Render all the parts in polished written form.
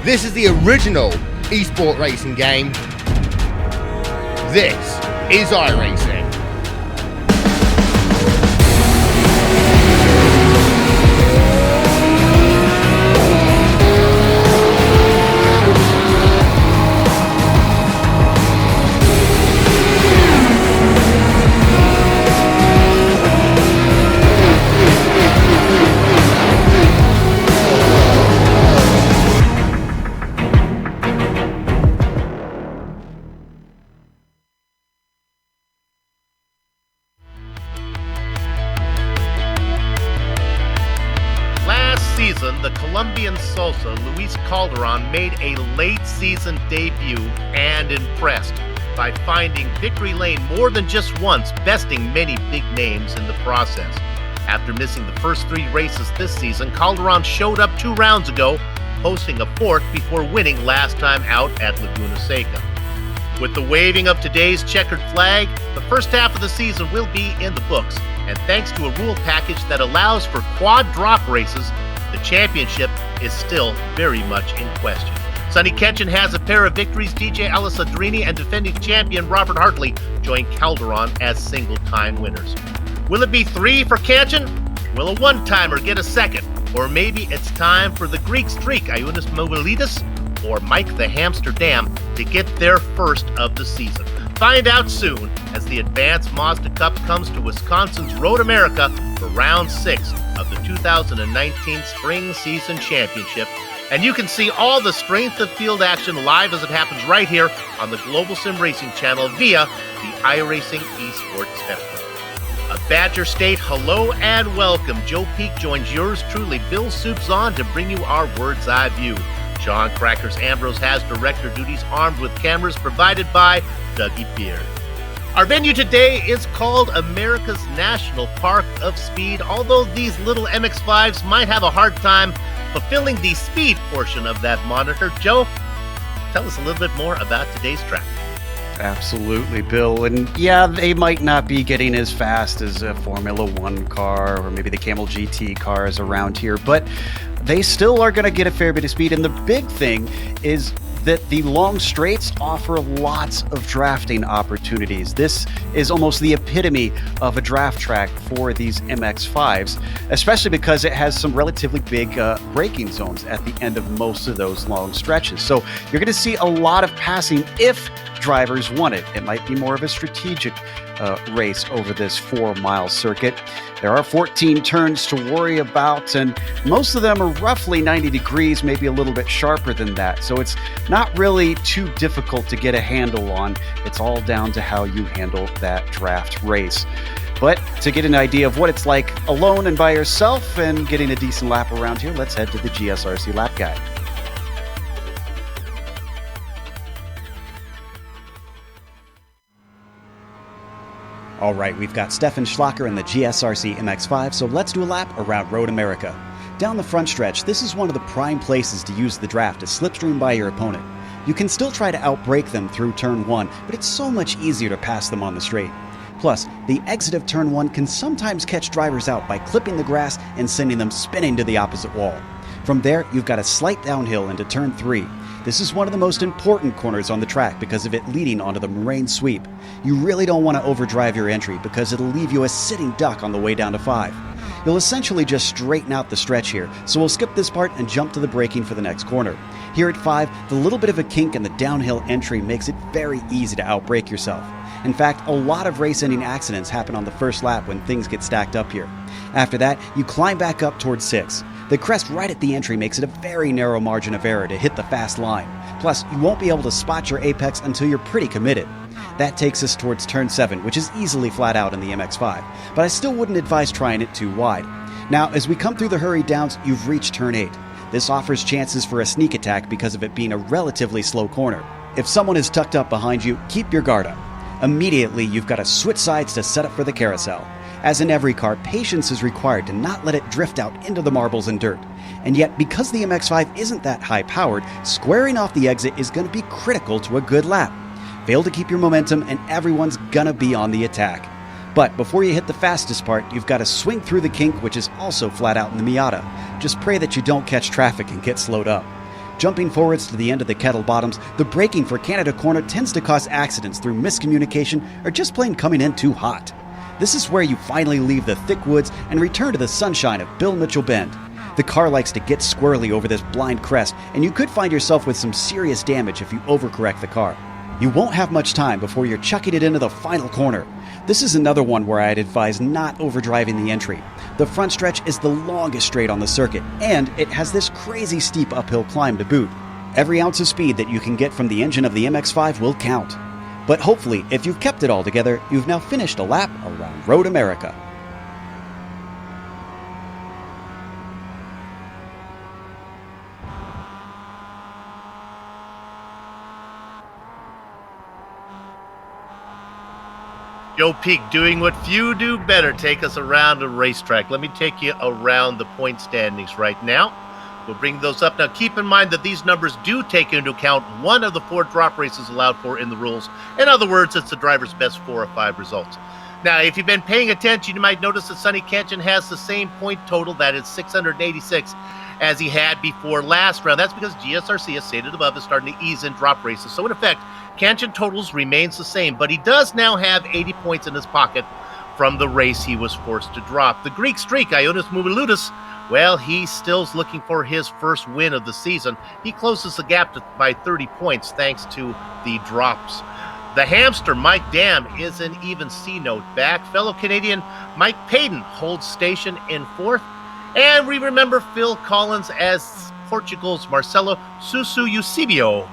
This is the original esport racing game. This is iRacing. The Colombian Salsa Luis Calderon made a late-season debut and impressed by finding victory lane more than just once, besting many big names in the process. After missing the first 3 races this season, Calderon showed up 2 rounds ago, posting a 4th before winning last time out at Laguna Seca. With the waving of today's checkered flag, the first half of the season will be in the books, and thanks to a rule package that allows for quad drop races, the championship is still very much in question. Sonny Ketchen has a pair of victories. DJ Alessadrini and defending champion Robert Hartley join Calderon as single-time winners. Will it be 3 for Ketchen? Will a one-timer get a second? Or maybe it's time for the Greek streak, Ioannis Mobilidis or Mike the Hamster Dam, to get their first of the season. Find out soon as the Advanced Mazda Cup comes to Wisconsin's Road America for round 6 of the 2019 Spring Season Championship. And you can see all the strength of field action live as it happens right here on the Global Sim Racing channel via the iRacing Esports Network. A Badger State hello and welcome. Joe Peak joins yours truly, Bill Soups on, to bring you our Bird's Eye View. John Crackers Ambrose has director duties armed with cameras provided by Dougie Beard. Our venue today is called America's National Park of Speed, although these little MX-5s might have a hard time fulfilling the speed portion of that moniker. Joe, tell us a little bit more about today's track. Absolutely, Bill. And yeah, they might not be getting as fast as a Formula One car or maybe the Camel GT cars around here, but they still are going to get a fair bit of speed. And the big thing is that the long straights offer lots of drafting opportunities. This is almost the epitome of a draft track for these MX-5s, especially because it has some relatively big braking zones at the end of most of those long stretches. So you're going to see a lot of passing if drivers want it. It might be more of a strategic race over this 4-mile circuit. There are 14 turns to worry about, and most of them are roughly 90 degrees, maybe a little bit sharper than that. So it's not really too difficult to get a handle on. It's all down to how you handle that draft race. But to get an idea of what it's like alone and by yourself and getting a decent lap around here, let's head to the GSRC Lap Guide. All right, we've got Stefan Schlacker in the GSRC MX-5, so let's do a lap around Road America. Down the front stretch, this is one of the prime places to use the draft to slipstream by your opponent. You can still try to outbrake them through turn 1, but it's so much easier to pass them on the straight. Plus, the exit of turn 1 can sometimes catch drivers out by clipping the grass and sending them spinning to the opposite wall. From there, you've got a slight downhill into turn 3. This is one of the most important corners on the track because of it leading onto the moraine sweep. You really don't want to overdrive your entry because it'll leave you a sitting duck on the way down to 5. You'll essentially just straighten out the stretch here, so we'll skip this part and jump to the braking for the next corner. Here at 5, the little bit of a kink in the downhill entry makes it very easy to outbrake yourself. In fact, a lot of race-ending accidents happen on the first lap when things get stacked up here. After that, you climb back up towards 6. The crest right at the entry makes it a very narrow margin of error to hit the fast line. Plus, you won't be able to spot your apex until you're pretty committed. That takes us towards turn 7, which is easily flat out in the MX-5, but I still wouldn't advise trying it too wide. Now, as we come through the hurry downs, you've reached turn 8. This offers chances for a sneak attack because of it being a relatively slow corner. If someone is tucked up behind you, keep your guard up. Immediately, you've got to switch sides to set up for the carousel. As in every car, patience is required to not let it drift out into the marbles and dirt. And yet, because the MX-5 isn't that high-powered, squaring off the exit is going to be critical to a good lap. Fail to keep your momentum and everyone's going to be on the attack. But before you hit the fastest part, you've got to swing through the kink, which is also flat out in the Miata. Just pray that you don't catch traffic and get slowed up. Jumping forwards to the end of the kettle bottoms, the braking for Canada Corner tends to cause accidents through miscommunication or just plain coming in too hot. This is where you finally leave the thick woods and return to the sunshine of Bill Mitchell Bend. The car likes to get squirrely over this blind crest, and you could find yourself with some serious damage if you overcorrect the car. You won't have much time before you're chucking it into the final corner. This is another one where I'd advise not overdriving the entry. The front stretch is the longest straight on the circuit, and it has this crazy steep uphill climb to boot. Every ounce of speed that you can get from the engine of the MX-5 will count. But hopefully, if you've kept it all together, you've now finished a lap around Road America. Joe Peak doing what few do better, take us around a racetrack. Let me take you around the point standings right now. We'll bring those up. Now, keep in mind that these numbers do take into account one of the 4 drop races allowed for in the rules. In other words, it's the driver's best 4 or 5 results. Now, if you've been paying attention, you might notice that Sonny Cantion has the same point total, that is 686, as he had before last round. That's because GSRC, as stated above, is starting to ease in drop races. So, in effect, Cantion totals remains the same, but he does now have 80 points in his pocket from the race he was forced to drop. The Greek streak, Ioannis Moumoulidis, well, he still's looking for his first win of the season. He closes the gap by 30 points thanks to the drops. The hamster, Mike Dam, is an even C-note back. Fellow Canadian Mike Payton holds station in 4th. And we remember Phil Collins as Portugal's Marcelo Susu Eusebio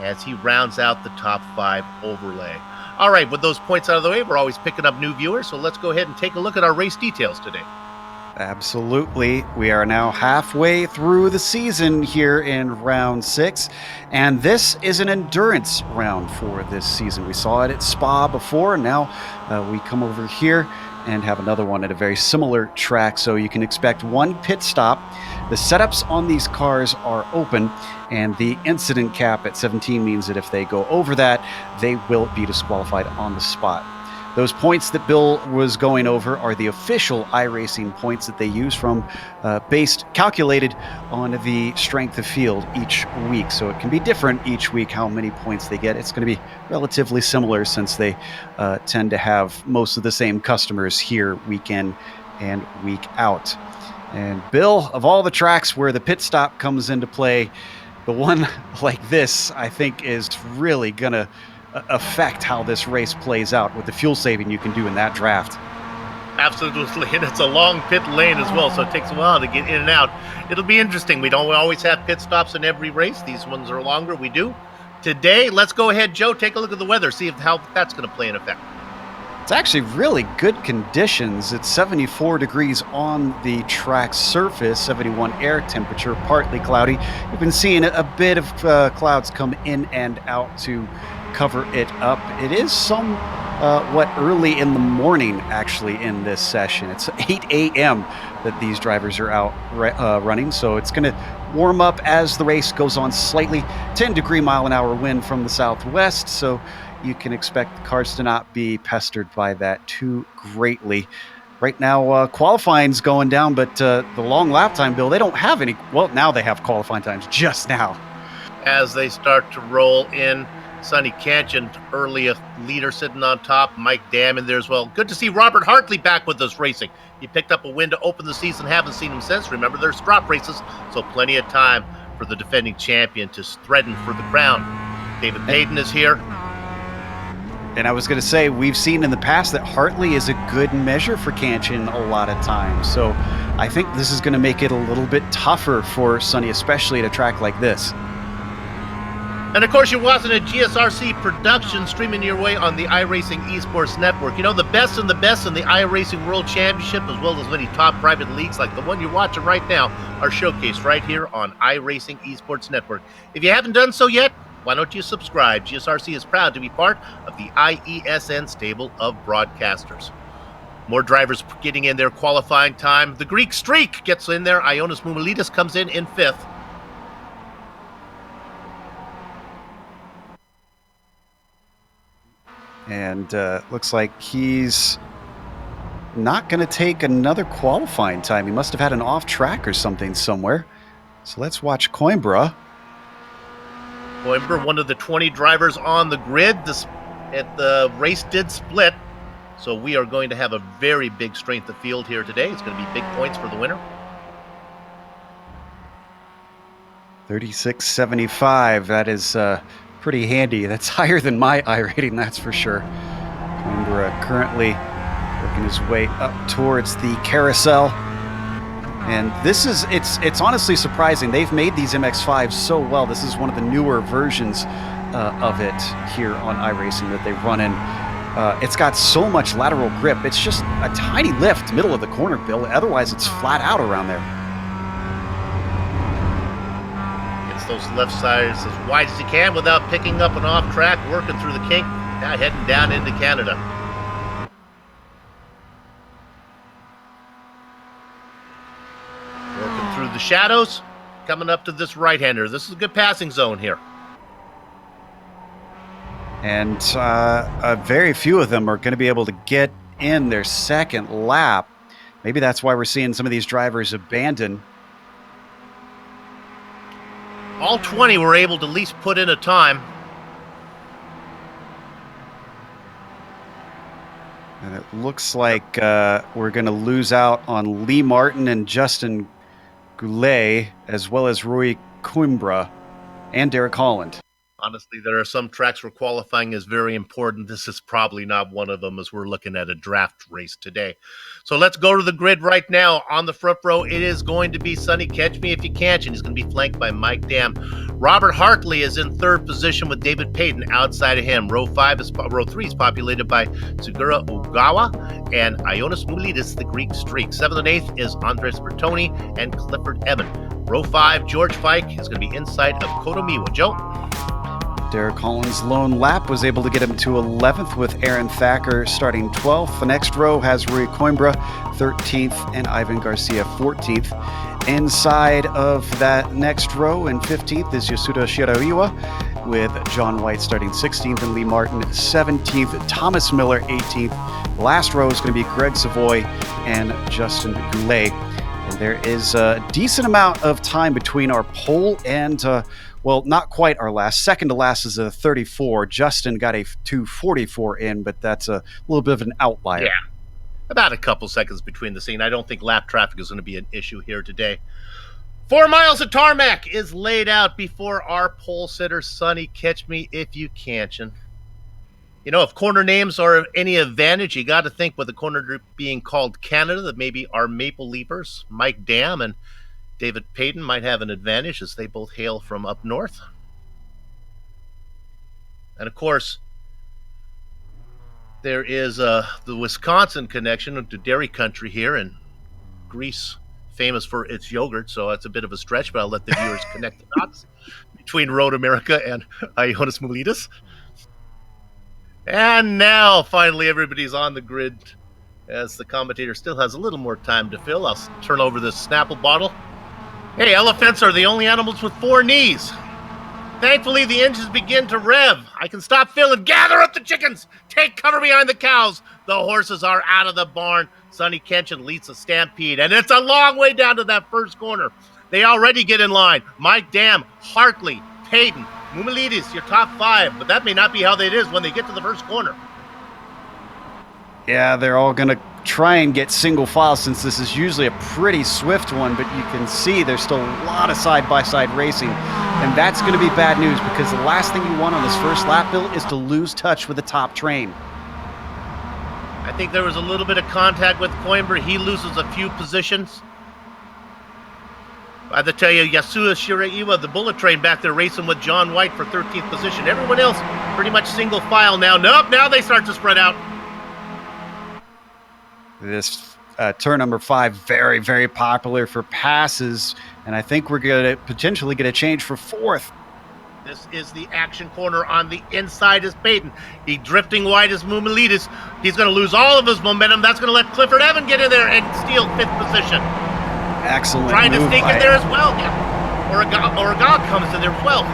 as he rounds out the top 5 overlay. All right, with those points out of the way, we're always picking up new viewers, so let's go ahead and take a look at our race details today. Absolutely. We are now halfway through the season here in round 6, and this is an endurance round for this season. We saw it at Spa before, and now we come over here and have another one at a very similar track, so you can expect 1 pit stop. The setups on these cars are open, and the incident cap at 17 means that if they go over that, they will be disqualified on the spot. Those points that Bill was going over are the official iRacing points that they use from calculated on the strength of field each week. So it can be different each week how many points they get. It's going to be relatively similar since they tend to have most of the same customers here week in and week out. And Bill, of all the tracks where the pit stop comes into play, the one like this, I think, is really going to affect how this race plays out with the fuel saving you can do in that draft. Absolutely, and it's a long pit lane as well, so it takes a while to get in and out. It'll be interesting. We don't always have pit stops in every race. These ones are longer. We do. Today, let's go ahead, Joe, take a look at the weather, see how that's going to play in effect. It's actually really good conditions. It's 74 degrees on the track surface, 71 air temperature, partly cloudy. You've been seeing a bit of clouds come in and out to cover it up. It is somewhat early in the morning, actually, in this session. It's 8 a.m. that these drivers are out running, so it's going to warm up as the race goes on slightly. 10-degree mile-an-hour wind from the southwest, so you can expect the cars to not be pestered by that too greatly. Right now, qualifying's going down, but the long lap time, Bill, they don't have any. Well, now they have qualifying times just now. As they start to roll in, Sonny Cantion, early leader sitting on top. Mike Dam in there as well. Good to see Robert Hartley back with us racing. He picked up a win to open the season. Haven't seen him since. Remember, there's drop races, so plenty of time for the defending champion to threaten for the crown. David Payton is here. And I was going to say, we've seen in the past that Hartley is a good measure for Cantion a lot of times. So I think this is going to make it a little bit tougher for Sonny, especially at a track like this. And of course, you're watching a GSRC production streaming your way on the iRacing Esports Network. You know, the best in the iRacing World Championship, as well as many top private leagues like the one you're watching right now, are showcased right here on iRacing Esports Network. If you haven't done so yet, why don't you subscribe? GSRC is proud to be part of the IESN stable of broadcasters. More drivers getting in their qualifying time. The Greek streak gets in there. Ioannis Moumoulidis comes in 5th. And looks like he's not going to take another qualifying time. He must have had an off track or something somewhere. So let's watch Coimbra Coimbra, one of the 20 drivers on the grid. The race did split, so we are going to have a very big strength of field here today. It's going to be big points for the winner. 36.75. That is pretty handy. That's higher than my iRating, that's for sure. Coimbra currently working his way up towards the carousel. And this is, it's honestly surprising. They've made these MX-5s so well. This is one of the newer versions of it here on iRacing that they run in. It's got so much lateral grip. It's just a tiny lift, middle of the corner, Bill. Otherwise, it's flat out around there. Those left sides as wide as he can without picking up an off track, working through the kink, now heading down into Canada. Working through the shadows, coming up to this right-hander. This is a good passing zone here. And very few of them are going to be able to get in their second lap. Maybe that's why we're seeing some of these drivers abandon. All 20 were able to at least put in a time. And it looks like we're going to lose out on Lee Martin and Justin Goulet, as well as Rui Coimbra and Derek Holland. Honestly, there are some tracks where qualifying is very important. This is probably not one of them as we're looking at a draft race today. So let's go to the grid right now. On the front row, it is going to be Sonny Catch Me If You Can't, and he's going to be flanked by Mike Dam. Robert Hartley is in third position with David Payton outside of him. Row 3 is populated by Sugura Ogawa and Ioannis Moulidis, the Greek Streak. 7th and 8th is Andres Bertoni and Clifford Evan. Row 5, George Fike is going to be inside of Kotomiwa. Joe? Derek Holland's lone lap was able to get him to 11th with Aaron Thacker starting 12th. The next row has Rui Coimbra 13th and Ivan Garcia 14th. Inside of that next row and 15th is Yasuda Shiraiwa with John White starting 16th and Lee Martin 17th. Thomas Miller 18th. Last row is going to be Greg Savoy and Justin Goulet. And there is a decent amount of time between our pole and well, not quite our last. Second to last is a 34. Justin got a 2:44 in, but that's a little bit of an outlier. Yeah, about a couple seconds between the scene. I don't think lap traffic is going to be an issue here today. 4 miles of tarmac is laid out before our pole sitter, Sonny Catch Me If You Can't. You know, if corner names are of any advantage, you got to think with the corner group being called Canada, that maybe our Maple Leafers, Mike Dam and David Payton, might have an advantage as they both hail from up north. And of course, there is the Wisconsin connection to dairy country here, and Greece famous for its yogurt, so that's a bit of a stretch, but I'll let the viewers connect the dots between Road America and Ioannis Moulidis. And now, finally, everybody's on the grid as the commentator still has a little more time to fill. I'll turn over this Snapple bottle. Hey, elephants are the only animals with 4 knees. Thankfully, the engines begin to rev. I can stop filling. Gather up the chickens. Take cover behind the cows. The horses are out of the barn. Sonny Kenshin leads the stampede, and it's a long way down to that first corner. They already get in line. Mike Dam, Hartley, Payton, Moulidis, your top 5, but that may not be how it is when they get to the first corner. Yeah, they're all going to try and get single file since this is usually a pretty swift one, but you can see there's still a lot of side-by-side racing, and that's going to be bad news because the last thing you want on this first lap, Bill, is to lose touch with the top train. I think there was a little bit of contact with Coimbra. He loses a few positions. I have to tell you, Yasuda Shiraiwa, the bullet train back there racing with John White for 13th position. Everyone else pretty much single file now. Nope, now they start to spread out. This turn number 5, very, very popular for passes, and I think we're going to potentially get a change for 4th. This is the action corner. On the inside is Payton. He drifting wide as Moulidis. He's going to lose all of his momentum. That's going to let Clifford Evan get in there and steal 5th position. Excellent. Trying to sneak in there as well. Yeah. Oregon comes in there as well.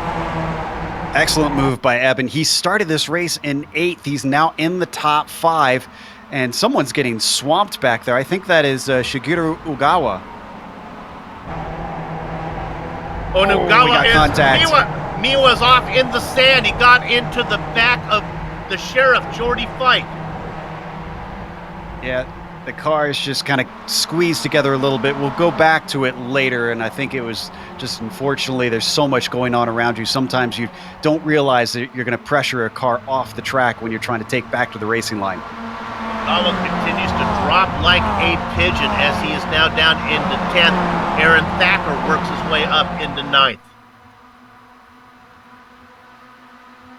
Excellent move by Evan. He started this race in 8th. He's now in the top 5. And someone's getting swamped back there. I think that is Shigeru Ugawa. Oh, Ugawa is contact. Miwa's off in the sand. He got into the back of the Sheriff, Jordy Fike. Yeah, the cars just kind of squeezed together a little bit. We'll go back to it later, and I think it was just, unfortunately, there's so much going on around you. Sometimes you don't realize that you're going to pressure a car off the track when you're trying to take back to the racing line. Ogawa continues to drop like a pigeon as he is now down into 10th. Aaron Thacker works his way up into 9th.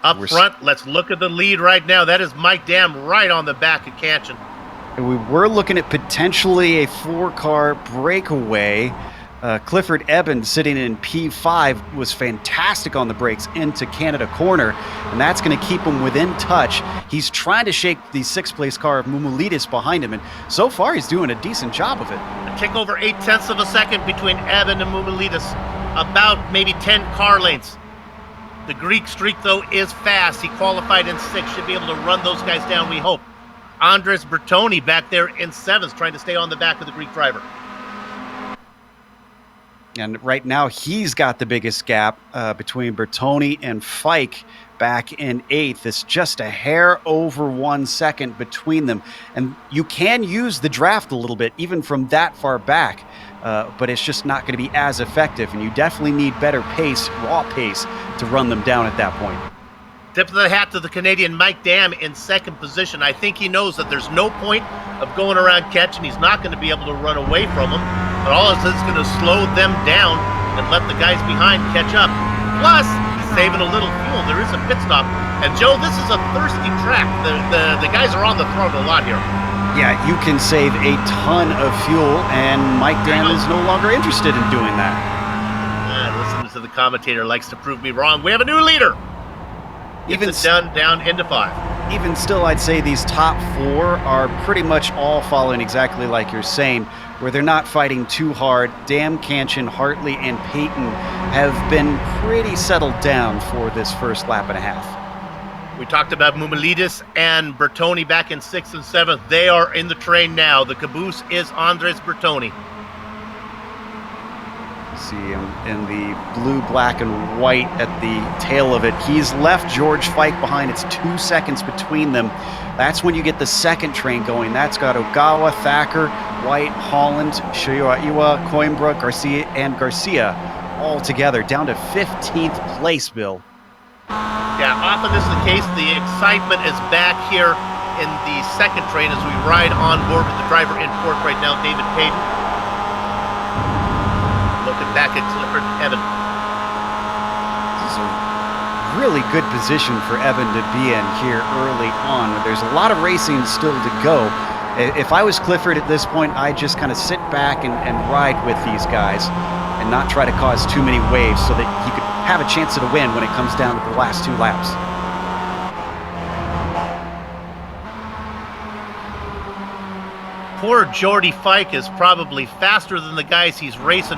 Up front, let's look at the lead right now. That is Mike Dam right on the back of Canchin. And we were looking at potentially a 4-car breakaway. Clifford Eben sitting in P5 was fantastic on the brakes into Canada Corner, and that's going to keep him within touch. He's trying to shake the 6th-place car of Mumulidis behind him, and so far he's doing a decent job of it. A tick over 0.8 of a second between Eben and Mumulidis, about maybe 10 car lengths. The Greek streak, though, is fast. He qualified in 6th, should be able to run those guys down, we hope. Andres Bertoni back there in 7th, trying to stay on the back of the Greek driver. And right now, he's got the biggest gap between Bertoni and Fike back in 8th. It's just a hair over 1 second between them. And you can use the draft a little bit, even from that far back, but it's just not going to be as effective. And you definitely need better pace, raw pace, to run them down at that point. Tip of the hat to the Canadian Mike Dam in 2nd position. I think he knows that there's no point of going around catching. He's not going to be able to run away from them. But all of this is going to slow them down and let the guys behind catch up. Plus, he's saving a little fuel. There is a pit stop. And Joe, this is a thirsty track. The guys are on the throttle a lot here. Yeah, you can save a ton of fuel, and Mike Dam is no longer interested in doing that. Listen to the commentator, likes to prove me wrong. We have a new leader. Even down into 5. Even still, I'd say these top 4 are pretty much all following exactly like you're saying, where they're not fighting too hard. Dam, Canchin, Hartley, and Payton have been pretty settled down for this first lap and a half. We talked about Mumulidis and Bertoni back in 6th and 7th. They are in the train now. The caboose is Andres Bertoni. See him in the blue, black, and white at the tail of it. He's left George Fike behind. It's 2 seconds between them. That's when you get the second train going. That's got Ogawa, Thacker, White, Holland, Shiroiwa, Coimbra, Garcia, and Garcia all together, down to 15th place, Bill. Yeah, often this is the case. The excitement is back here in the second train as we ride on board with the driver in fourth right now, David Payton. Looking back at Clifford Evan. This is a really good position for Evan to be in here early on. There's a lot of racing still to go. If I was Clifford at this point, I'd just kind of sit back and ride with these guys and not try to cause too many waves so that he could have a chance at a win when it comes down to the last 2 laps. Poor Jordy Fike is probably faster than the guys he's racing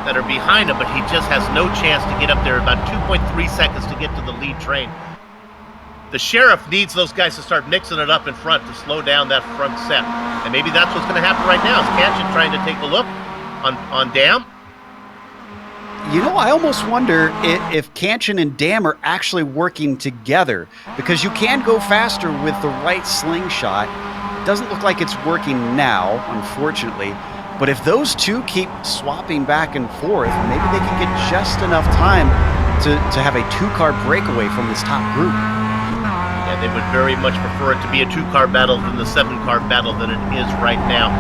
that are behind him, but he just has no chance to get up there. About 2.3 seconds to get to the lead train. The Sheriff needs those guys to start mixing it up in front to slow down that front set. And maybe that's what's going to happen right now. Is Canchin trying to take a look on Dam? You know, I almost wonder if Canchin and Dam are actually working together, because you can go faster with the right slingshot. It doesn't look like it's working now, unfortunately. But if those two keep swapping back and forth, maybe they can get just enough time to have a 2-car breakaway from this top group. Yeah, they would very much prefer it to be a 2-car battle than the 7-car battle that it is right now.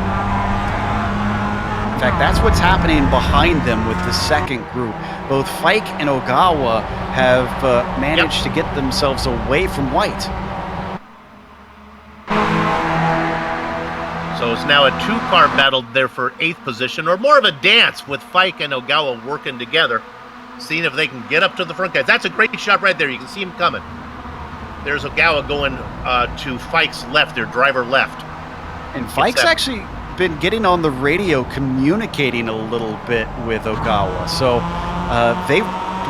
In fact, that's what's happening behind them with the second group. Both Fike and Ogawa have managed to get themselves away from White. So it's now a 2-car battle there for 8th position, or more of a dance with Fike and Ogawa working together, seeing if they can get up to the front guys. That's a great shot right there. You can see him coming. There's Ogawa going to Fike's left, their driver left. And Fike's actually been getting on the radio, communicating a little bit with Ogawa. So they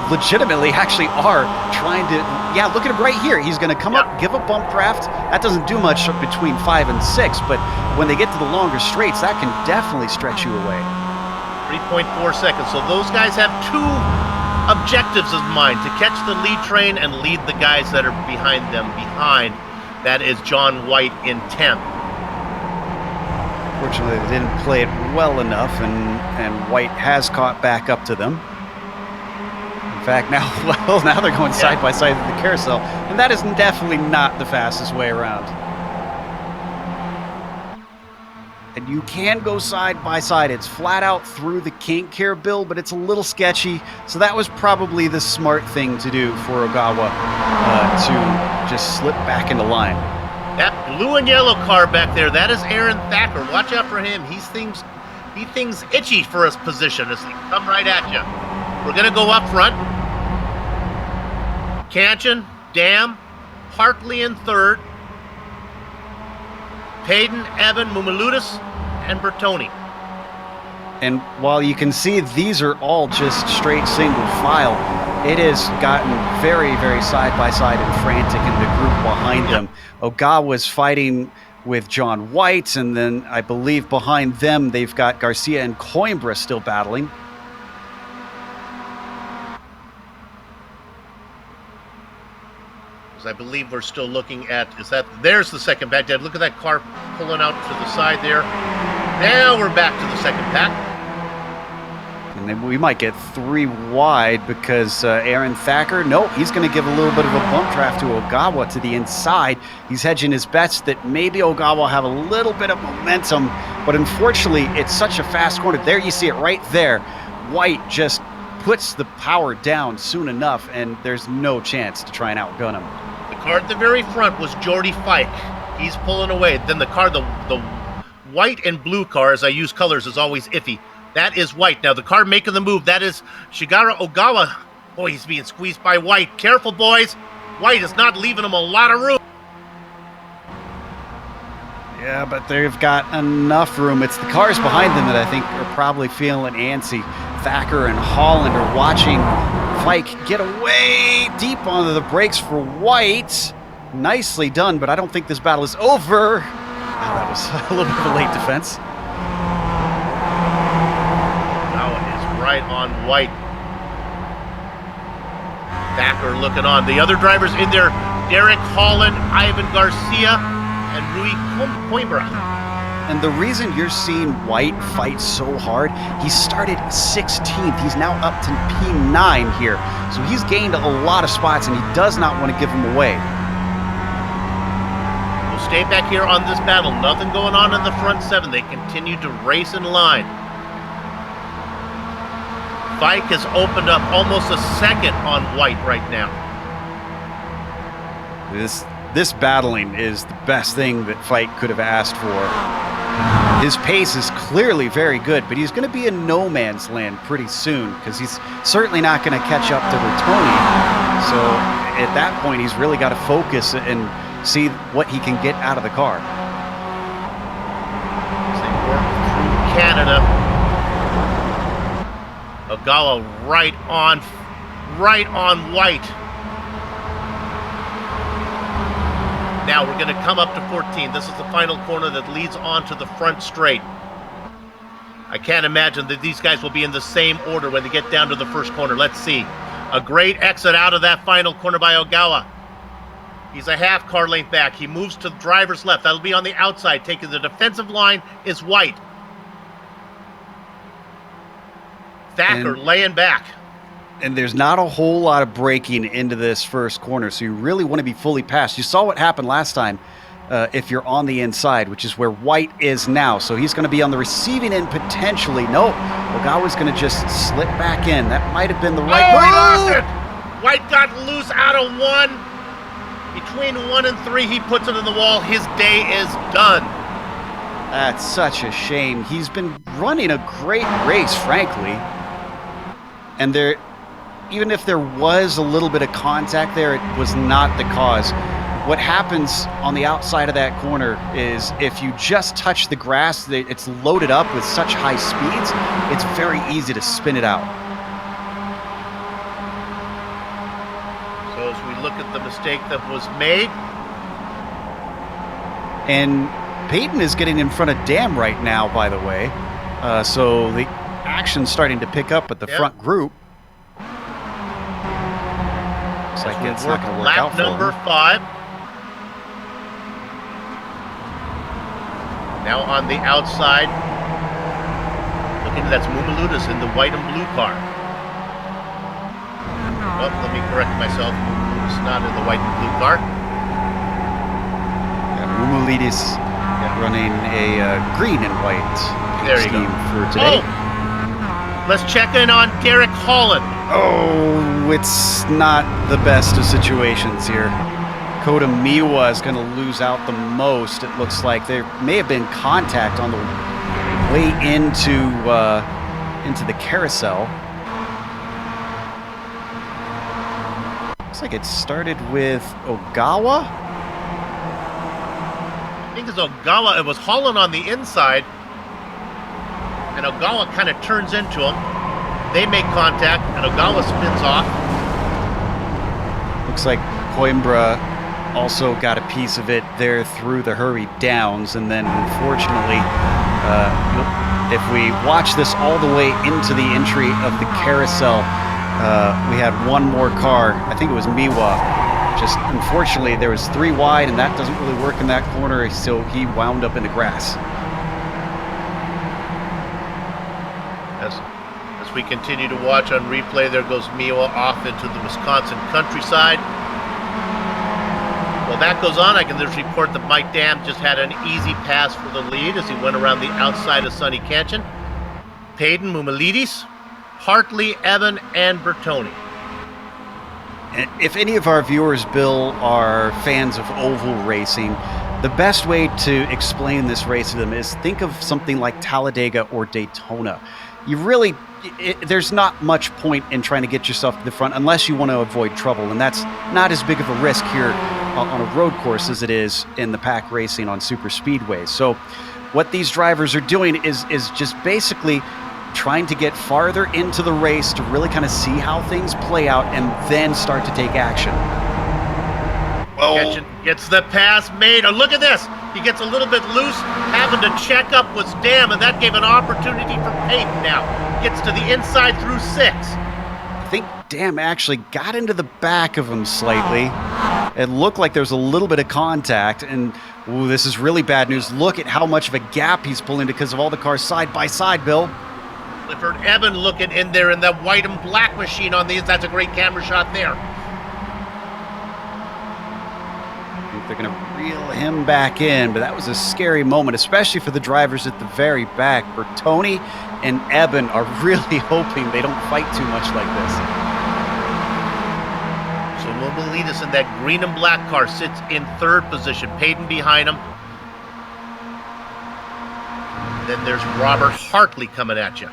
legitimately actually are trying to, yeah, look at him right here. He's going to come up, give a bump draft. That doesn't do much between 5 and 6, but when they get to the longer straights, that can definitely stretch you away. 3.4 seconds. So those guys have 2 objectives in mind: to catch the lead train and lead the guys that are behind them behind. That is John White in 10th. Fortunately, they didn't play it well enough, and White has caught back up to them. In fact, now they're going side by side in the carousel, and that is definitely not the fastest way around. And you can go side by side. It's flat out through the kink here, Bill, but it's a little sketchy. So that was probably the smart thing to do for Ogawa, to just slip back into line. That blue and yellow car back there, that is Aaron Thacker. Watch out for him. He thinks itchy for his position as he come right at you. We're going to go up front. Canchin, Dam, Hartley in 3rd. Payton, Evan, Mumuludis, and Bertoni. And while you can see these are all just straight single file, it has gotten very, very side by side and frantic in the group behind them. Ogawa's fighting with John White, and then I believe behind them they've got Garcia and Coimbra still battling. I believe we're still looking at, there's the second Baghdad. Look at that car pulling out to the side there. Now we're back to the second pack. And then we might get 3 wide because Aaron Thacker, no, he's going to give a little bit of a bump draft to Ogawa to the inside. He's hedging his bets that maybe Ogawa will have a little bit of momentum, but unfortunately it's such a fast corner. There you see it right there. White just puts the power down soon enough, and there's no chance to try and outgun him. The car at the very front was Jordy Fike. He's pulling away. Then the car, the white and blue car, as I use colors, is always iffy. That is White. Now the car making the move, that is Shigeru Ogawa. Boy, he's being squeezed by White. Careful, boys. White is not leaving him a lot of room. Yeah, but they've got enough room. It's the cars behind them that I think are probably feeling antsy. Thacker and Holland are watching Fike get away deep onto the brakes for White. Nicely done, but I don't think this battle is over. Wow, that was a little bit of a late defense. Now it is right on White. Thacker looking on. The other drivers in there, Derek Holland, Ivan Garcia, and Rui Coimbra. And the reason you're seeing White fight so hard, he started 16th. He's now up to P9 here. So he's gained a lot of spots, and he does not want to give them away. We'll stay back here on this battle. Nothing going on in the front 7. They continue to race in line. Fike has opened up almost a second on White right now. This battling is the best thing that Fike could have asked for. His pace is clearly very good, but he's going to be in no man's land pretty soon because he's certainly not going to catch up to Bertoni. So at that point, he's really got to focus and see what he can get out of the car. As they work through Canada, Ogawa right on White. Now we're going to come up to 14. This is the final corner that leads on to the front straight. I can't imagine that these guys will be in the same order when they get down to the first corner. Let's see. A great exit out of that final corner by Ogawa. He's a half car length back. He moves to the driver's left. That'll be on the outside. Taking the defensive line is White. Thacker laying back. And there's not a whole lot of braking into this first corner, so you really want to be fully passed. You saw what happened last time if you're on the inside, which is where White is now. So he's going to be on the receiving end potentially. No, Ogawa's going to just slip back in. That might have been the right move. He lost it! White got loose out of 1. Between 1 and 3, he puts it in the wall. His day is done. That's such a shame. He's been running a great race, frankly. And even if there was a little bit of contact there, it was not the cause. What happens on the outside of that corner is if you just touch the grass, it's loaded up with such high speeds, it's very easy to spin it out. So as we look at the mistake that was made. And Payton is getting in front of Dam right now, by the way. So the action's starting to pick up at the front group. It's not going to work out lap for number him. 5. Now on the outside. Looking, that's Mumuludas in the white and blue car. Oh, let me correct myself. Mumuludas not in the white and blue car. Yeah, Mumulidis running a green and white scheme for today. Oh! Let's check in on Derek Holland. Oh, it's not the best of situations here. Kota Miwa is going to lose out the most. It looks like there may have been contact on the way into the carousel. Looks like it started with Ogawa. I think it's Ogawa. It was Holland on the inside, and Ogawa kind of turns into him. They make contact, and Ogawa spins off. Looks like Coimbra also got a piece of it there through the hurry downs, and then unfortunately, if we watch this all the way into the entry of the carousel, we had one more car. I think it was Miwa. Just unfortunately, there was 3 wide, and that doesn't really work in that corner, so he wound up in the grass. As we continue to watch on replay, there goes Miwa off into the Wisconsin countryside. While that goes on, I can just report that Mike Dam just had an easy pass for the lead as he went around the outside of Sonny Cantion. Payton, Mumulidis, Hartley, Evan, and Bertoni. If any of our viewers, Bill, are fans of oval racing, the best way to explain this race to them is think of something like Talladega or Daytona. You really, there's not much point in trying to get yourself to the front unless you want to avoid trouble, and that's not as big of a risk here on a road course as it is in the pack racing on super speedways. So what these drivers are doing is just basically trying to get farther into the race to really kind of see how things play out and then start to take action. Cantion gets the pass made. Oh, look at this. He gets a little bit loose, having to check up with Dam, and that gave an opportunity for Payton now. Gets to the inside through 6. I think Dam actually got into the back of him slightly. It looked like there was a little bit of contact, and ooh, this is really bad news. Look at how much of a gap he's pulling because of all the cars side by side, Bill. Clifford Evan looking in there in that white and black machine on these. That's a great camera shot there. I think they're going to reel him back in, but that was a scary moment, especially for the drivers at the very back. Bertoni and Evan are really hoping they don't fight too much like this. So Mumulidis in that green and black car sits in 3rd position. Payton behind him. Then there's Robert Hartley coming at you.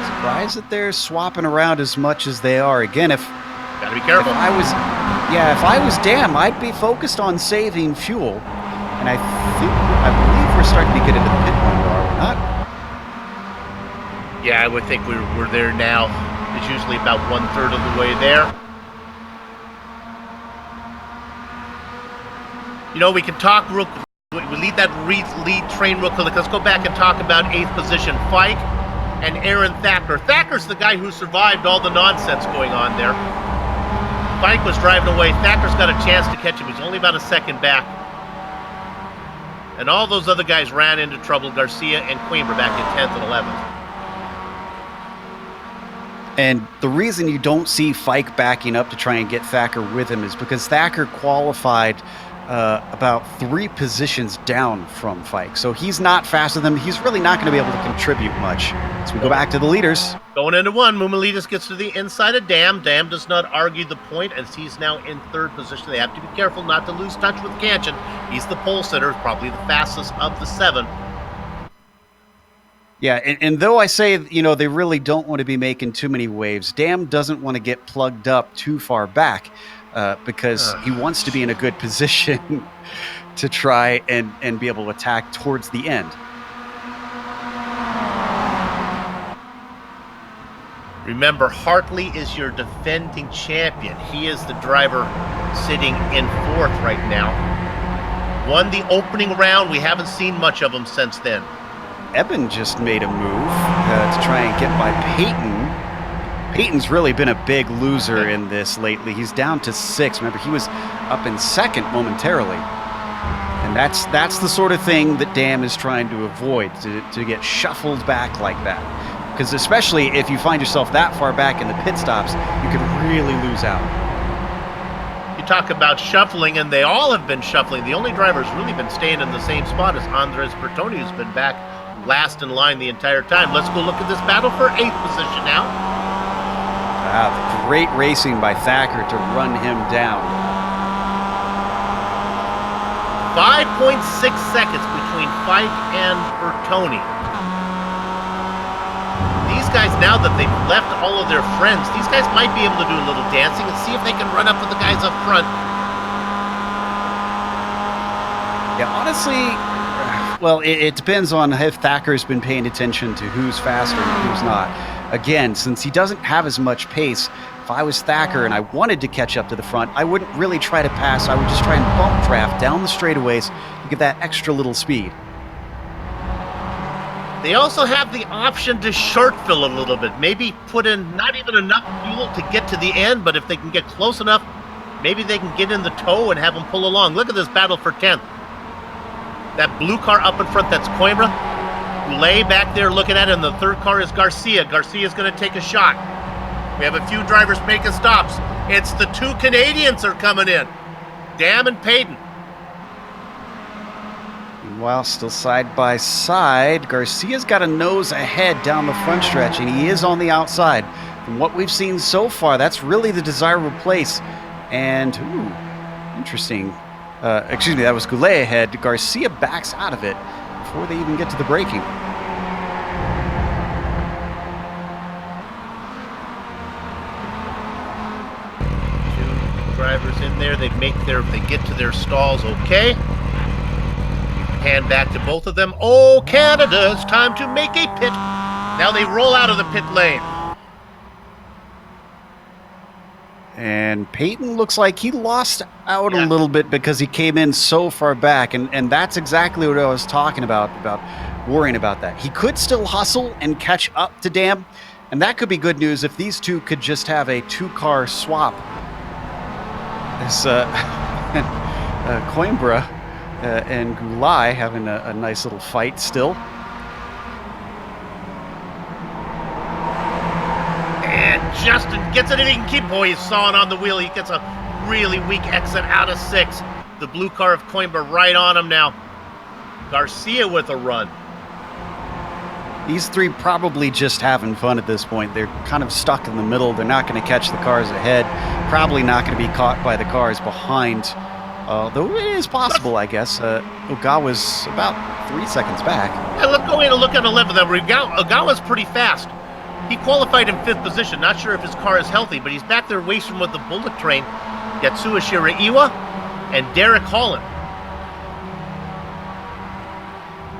Surprised that they're swapping around as much as they are. Again, Gotta be careful. If I was Dam, I'd be focused on saving fuel. And I believe we're starting to get into the pit window, are we not? Yeah, I would think we're there now. It's usually about 1/3 of the way there. You know, we can talk real quick. We lead that lead train real quick. Let's go back and talk about 8th position Fike and Aaron Thacker. Thacker's the guy who survived all the nonsense going on there. Fike was driving away. Thacker's got a chance to catch him. He's only about a second back. And all those other guys ran into trouble. Garcia and Coimbra back in 10th and 11th. And the reason you don't see Fike backing up to try and get Thacker with him is because Thacker qualified about 3 positions down from Fike. So he's not faster than him. He's really not going to be able to contribute much. So we go back to the leaders. Going into 1, Mumulidis gets to the inside of Dam. Dam does not argue the point as he's now in 3rd position. They have to be careful not to lose touch with Cantion. He's the pole sitter, probably the fastest of the 7. Yeah, and though I say, you know, they really don't want to be making too many waves, Dam doesn't want to get plugged up too far back because he wants to be in a good position to try and be able to attack towards the end. Remember, Hartley is your defending champion. He is the driver sitting in 4th right now. Won the opening round. We haven't seen much of him since then. Eben just made a move to try and get by Payton. Peyton's really been a big loser in this lately. He's down to 6. Remember, he was up in 2nd momentarily. And that's the sort of thing that Dam is trying to avoid, to get shuffled back like that. Because especially if you find yourself that far back in the pit stops, you could really lose out. You talk about shuffling, and they all have been shuffling. The only driver who's really been staying in the same spot is Andres Bertoni, who's been back last in line the entire time. Let's go look at this battle for 8th position now. Great racing by Thacker to run him down. 5.6 seconds between Fike and Bertoni. These guys, now that they've left all of their friends, these guys might be able to do a little dancing and see if they can run up with the guys up front. Yeah, honestly, well, it depends on if Thacker's been paying attention to who's faster and who's not. Again, since he doesn't have as much pace, if I was Thacker and I wanted to catch up to the front, I wouldn't really try to pass. I would just try and bump draft down the straightaways to get that extra little speed. They also have the option to short fill a little bit. Maybe put in not even enough fuel to get to the end, but if they can get close enough, maybe they can get in the tow and have them pull along. Look at this battle for 10th. That blue car up in front, that's Coimbra. Goulet back there looking at it, and the 3rd car is Garcia. Garcia's going to take a shot. We have a few drivers making stops. It's the 2 Canadians are coming in. Dam and Payton. Meanwhile, still side by side, Garcia's got a nose ahead down the front stretch, and he is on the outside. From what we've seen so far, that's really the desirable place. And, interesting. Excuse me, that was Goulet ahead. Garcia backs out of it before they even get to the braking. Drivers in there, they get to their stalls okay. Hand back to both of them. Oh, Canada, it's time to make a pit. Now they roll out of the pit lane. And Peyton looks like he lost out a little bit because he came in so far back, and that's exactly what I was talking about worrying about that. He could still hustle and catch up to Dam, and that could be good news if these two could just have a 2-car swap. This Coimbra and Goulet having a nice little fight still. And Justin gets it if he can keep. Boy, he's sawing on the wheel. He gets a really weak exit out of 6. The blue car of Coimbra right on him now. Garcia with a run. These 3 probably just having fun at this point. They're kind of stuck in the middle. They're not going to catch the cars ahead. Probably not going to be caught by the cars behind. Though it is possible, I guess. Ogawa's about 3 seconds back. Yeah, let's go in and look at 11. Ogawa's pretty fast. He qualified in 5th position. Not sure if his car is healthy, but he's back there racing with the Bullet Train. Yatsuya Shiraiwa and Derek Holland.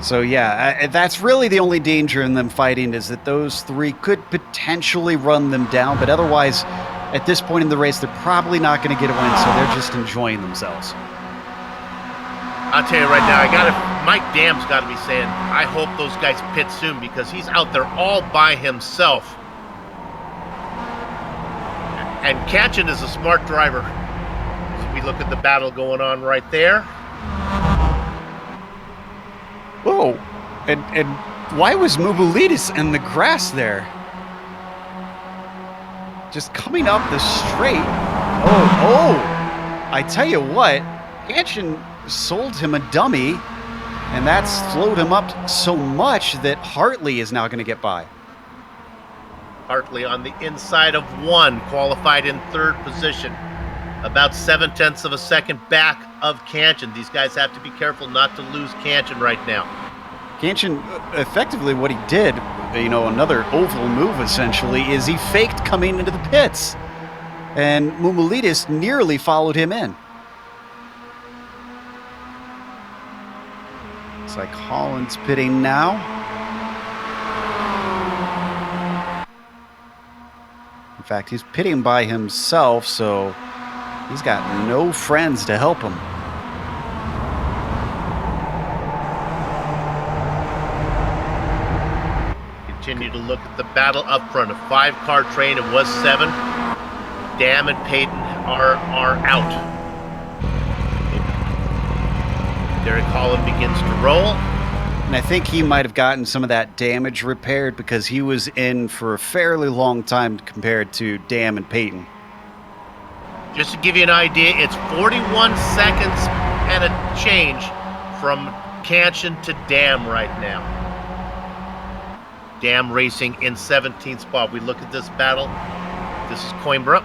So yeah, that's really the only danger in them fighting, is that those 3 could potentially run them down, but otherwise, at this point in the race, they're probably not going to get a win, so they're just enjoying themselves. I'll tell you right now, Mike Dam's got to be saying, I hope those guys pit soon, because he's out there all by himself. And Katchen is a smart driver. So we look at the battle going on right there. Whoa, and why was Mubulidis in the grass there? Just coming up the straight. Oh, I tell you what, Katchen sold him a dummy, and that's slowed him up so much that Hartley is now going to get by. Hartley on the inside of 1, qualified in 3rd position. About 0.7 of a second back of Katchen. These guys have to be careful not to lose Katchen right now. Katchen, effectively what he did, another oval move essentially, is he faked coming into the pits. And Mumulidis nearly followed him in. Looks like Holland's pitting now. In fact, he's pitting by himself, so he's got no friends to help him. Continue to look at the battle up front. A 5-car train. It was 7. Dam and Payton are out. Derek Holland begins to roll. And I think he might have gotten some of that damage repaired because he was in for a fairly long time compared to Dam and Payton. Just to give you an idea, it's 41 seconds and a change from Cancian to Dam right now. Dam racing in 17th spot. We look at this battle. This is Coimbra.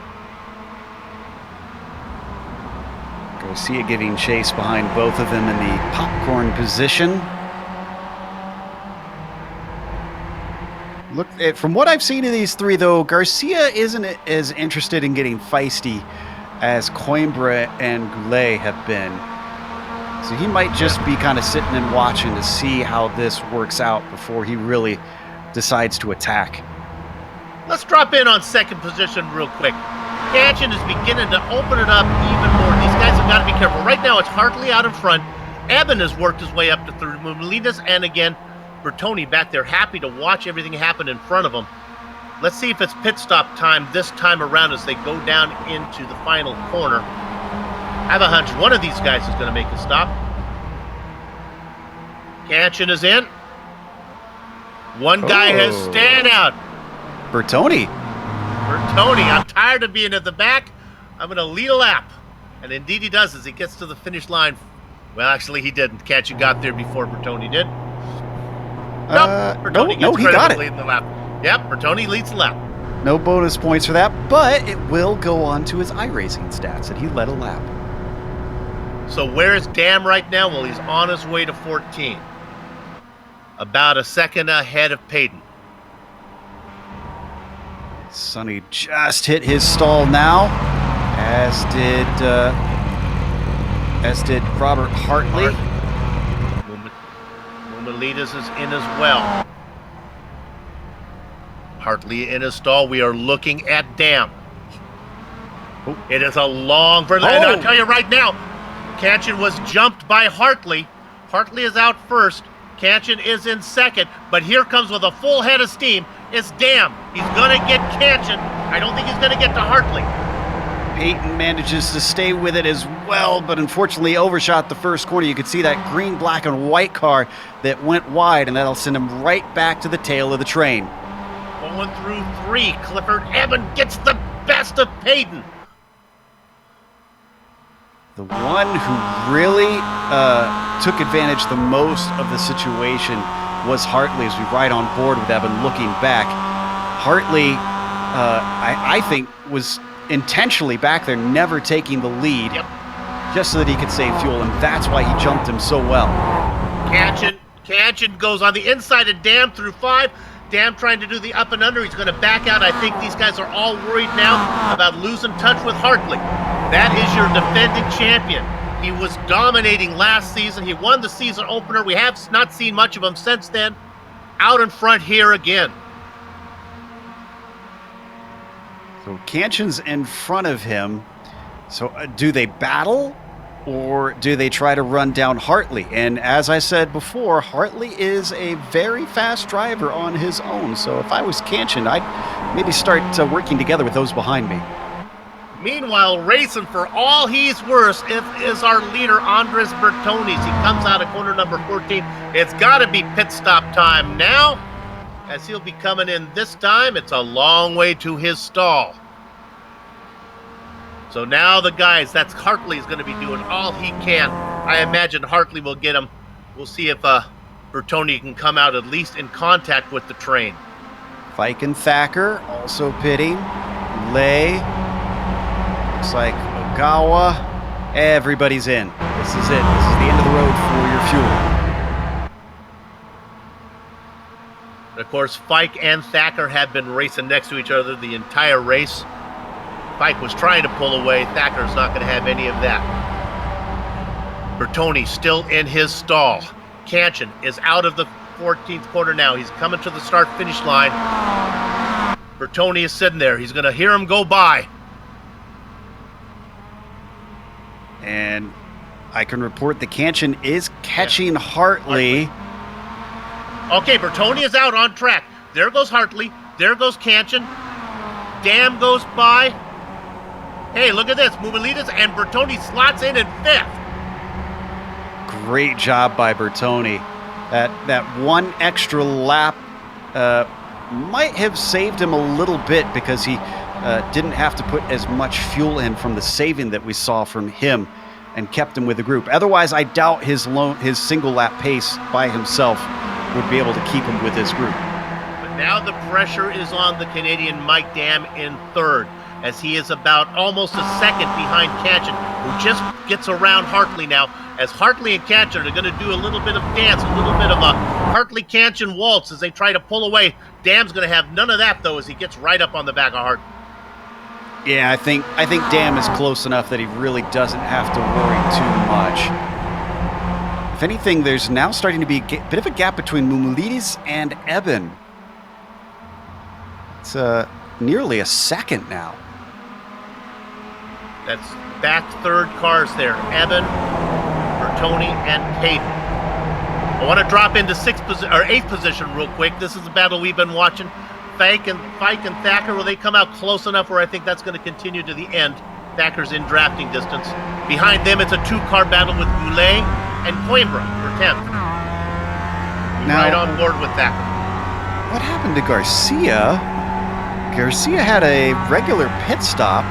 Garcia giving chase behind both of them in the popcorn position. Look, from what I've seen of these three, though, Garcia isn't as interested in getting feisty as Coimbra and Goulet have been. So he might just be kind of sitting and watching to see how this works out before he really decides to attack. Let's drop in on second position real quick. Cancian is beginning to open it up even more. These guys have got to be careful. Right now, it's Hartley out in front. Eben has worked his way up to third. Molinas and again, Bertoni back there, happy to watch everything happen in front of him. Let's see if it's pit stop time this time around as they go down into the final corner. I have a hunch one of these guys is going to make a stop. Cancian is in. One guy has stand out. Bertoni. Bertoni, I'm tired of being at the back. I'm going to lead a lap. And indeed he does as he gets to the finish line. Well, actually he didn't. Cancian got there before Bertoni did. Bertoni no, he got it. Leading the lap. Yep, Bertoni leads the lap. No bonus points for that, but it will go on to his iRacing stats that he led a lap. So where is Dam right now? Well, he's on his way to 14. About a second ahead of Payton. Sonny just hit his stall now, as did Robert Hartley. Mumalidas is in as well. Hartley in his stall. We are looking at Dam. It is a long further. And I'll tell you right now, Cancian was jumped by Hartley. Hartley is out first. Cancian is in second, but here comes with a full head of steam. It's Dam. He's going to get Cancian. I don't think he's going to get to Hartley. Payton manages to stay with it as well, but unfortunately overshot the first corner. You could see that green, black, and white car that went wide, and that'll send him right back to the tail of the train. Going through 3, Clifford Eben gets the best of Payton. The one who really took advantage the most of the situation was Hartley as we ride on board with Eben looking back. Hartley, I think, was intentionally back there, never taking the lead, just so that he could save fuel, and that's why he jumped him so well. Cancian goes on the inside of Dam through 5. Dam trying to do the up and under. He's going to back out. I think these guys are all worried now about losing touch with Hartley. That is your defending champion. He was dominating last season. He won the season opener. We have not seen much of him since then. Out in front here again. So Cancian's in front of him. So do they battle or do they try to run down Hartley? And as I said before, Hartley is a very fast driver on his own. So if I was Cancian, I'd maybe start working together with those behind me. Meanwhile, racing for all he's worth is our leader, Andres Bertones. He comes out of corner number 14. It's got to be pit stop time now, as he'll be coming in this time. It's a long way to his stall. So now the guys, that's Hartley's going to be doing all he can. I imagine Hartley will get him. We'll see if Bertoni can come out at least in contact with the train. Fike and Thacker also pitting. Lay. Looks like Ogawa. Everybody's in. This is it. This is the end of the road for your fuel. And of course, Fike and Thacker have been racing next to each other the entire race. Fike was trying to pull away. Thacker's not going to have any of that. Bertoni still in his stall. Cancian is out of the 14th corner now. He's coming to the start-finish line. Bertoni is sitting there. He's going to hear him go by. And I can report that Cancian is catching Hartley. Okay, Bertoni is out on track. There goes Hartley. There goes Cancian. Dam goes by. Hey, look at this. Mumilides and Bertoni slots in 5th. Great job by Bertoni. That one extra lap might have saved him a little bit because he didn't have to put as much fuel in from the saving that we saw from him and kept him with the group. Otherwise, I doubt his single lap pace by himself would be able to keep him with his group. But now the pressure is on the Canadian Mike Dam in 3rd, as he is about almost a second behind Cancian, who just gets around Hartley now, as Hartley and Cancian are going to do a little bit of dance, a little bit of a Hartley-Cancian waltz as they try to pull away. Dam's going to have none of that, though, as he gets right up on the back of Hartley. Yeah, I think Dam is close enough that he really doesn't have to worry too much. If anything, there's now starting to be a bit of a gap between Mumilides and Eben. It's nearly a second now. That's back 3rd cars there. Eben, Bertoni, and Payton. I want to drop into 8th position real quick. This is the battle we've been watching. Fike and Thacker, will they come out close enough where I think that's going to continue to the end? Thacker's in drafting distance. Behind them, it's a 2-car battle with Goulet and Coimbra for 10th. Now, right on board with Thacker. What happened to Garcia? Garcia had a regular pit stop.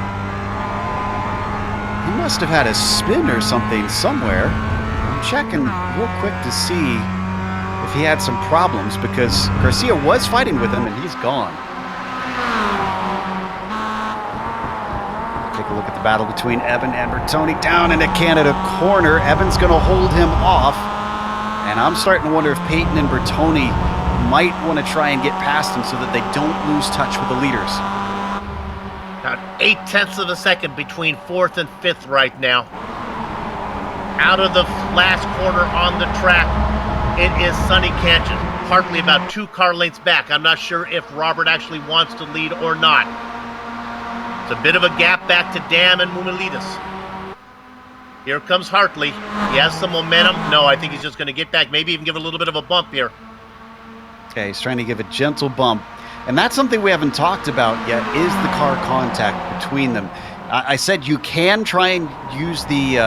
He must have had a spin or something somewhere. I'm checking real quick to see if he had some problems, because Garcia was fighting with him and he's gone. Take a look at the battle between Eben and Bertoni down in the Canada corner. Eben's going to hold him off, and I'm starting to wonder if Payton and Bertoni might want to try and get past him so that they don't lose touch with the leaders. About 0.8 of a second between 4th and 5th right now. Out of the last corner on the track, it is Sonny Cancian, partly about 2 car lengths back. I'm not sure if Robert actually wants to lead or not. It's a bit of a gap back to Dam and Mumilides. Here comes Hartley. He has some momentum. No, I think he's just going to get back, maybe even give a little bit of a bump here. Okay, he's trying to give a gentle bump. And that's something we haven't talked about yet, is the car contact between them. I said you can try and use the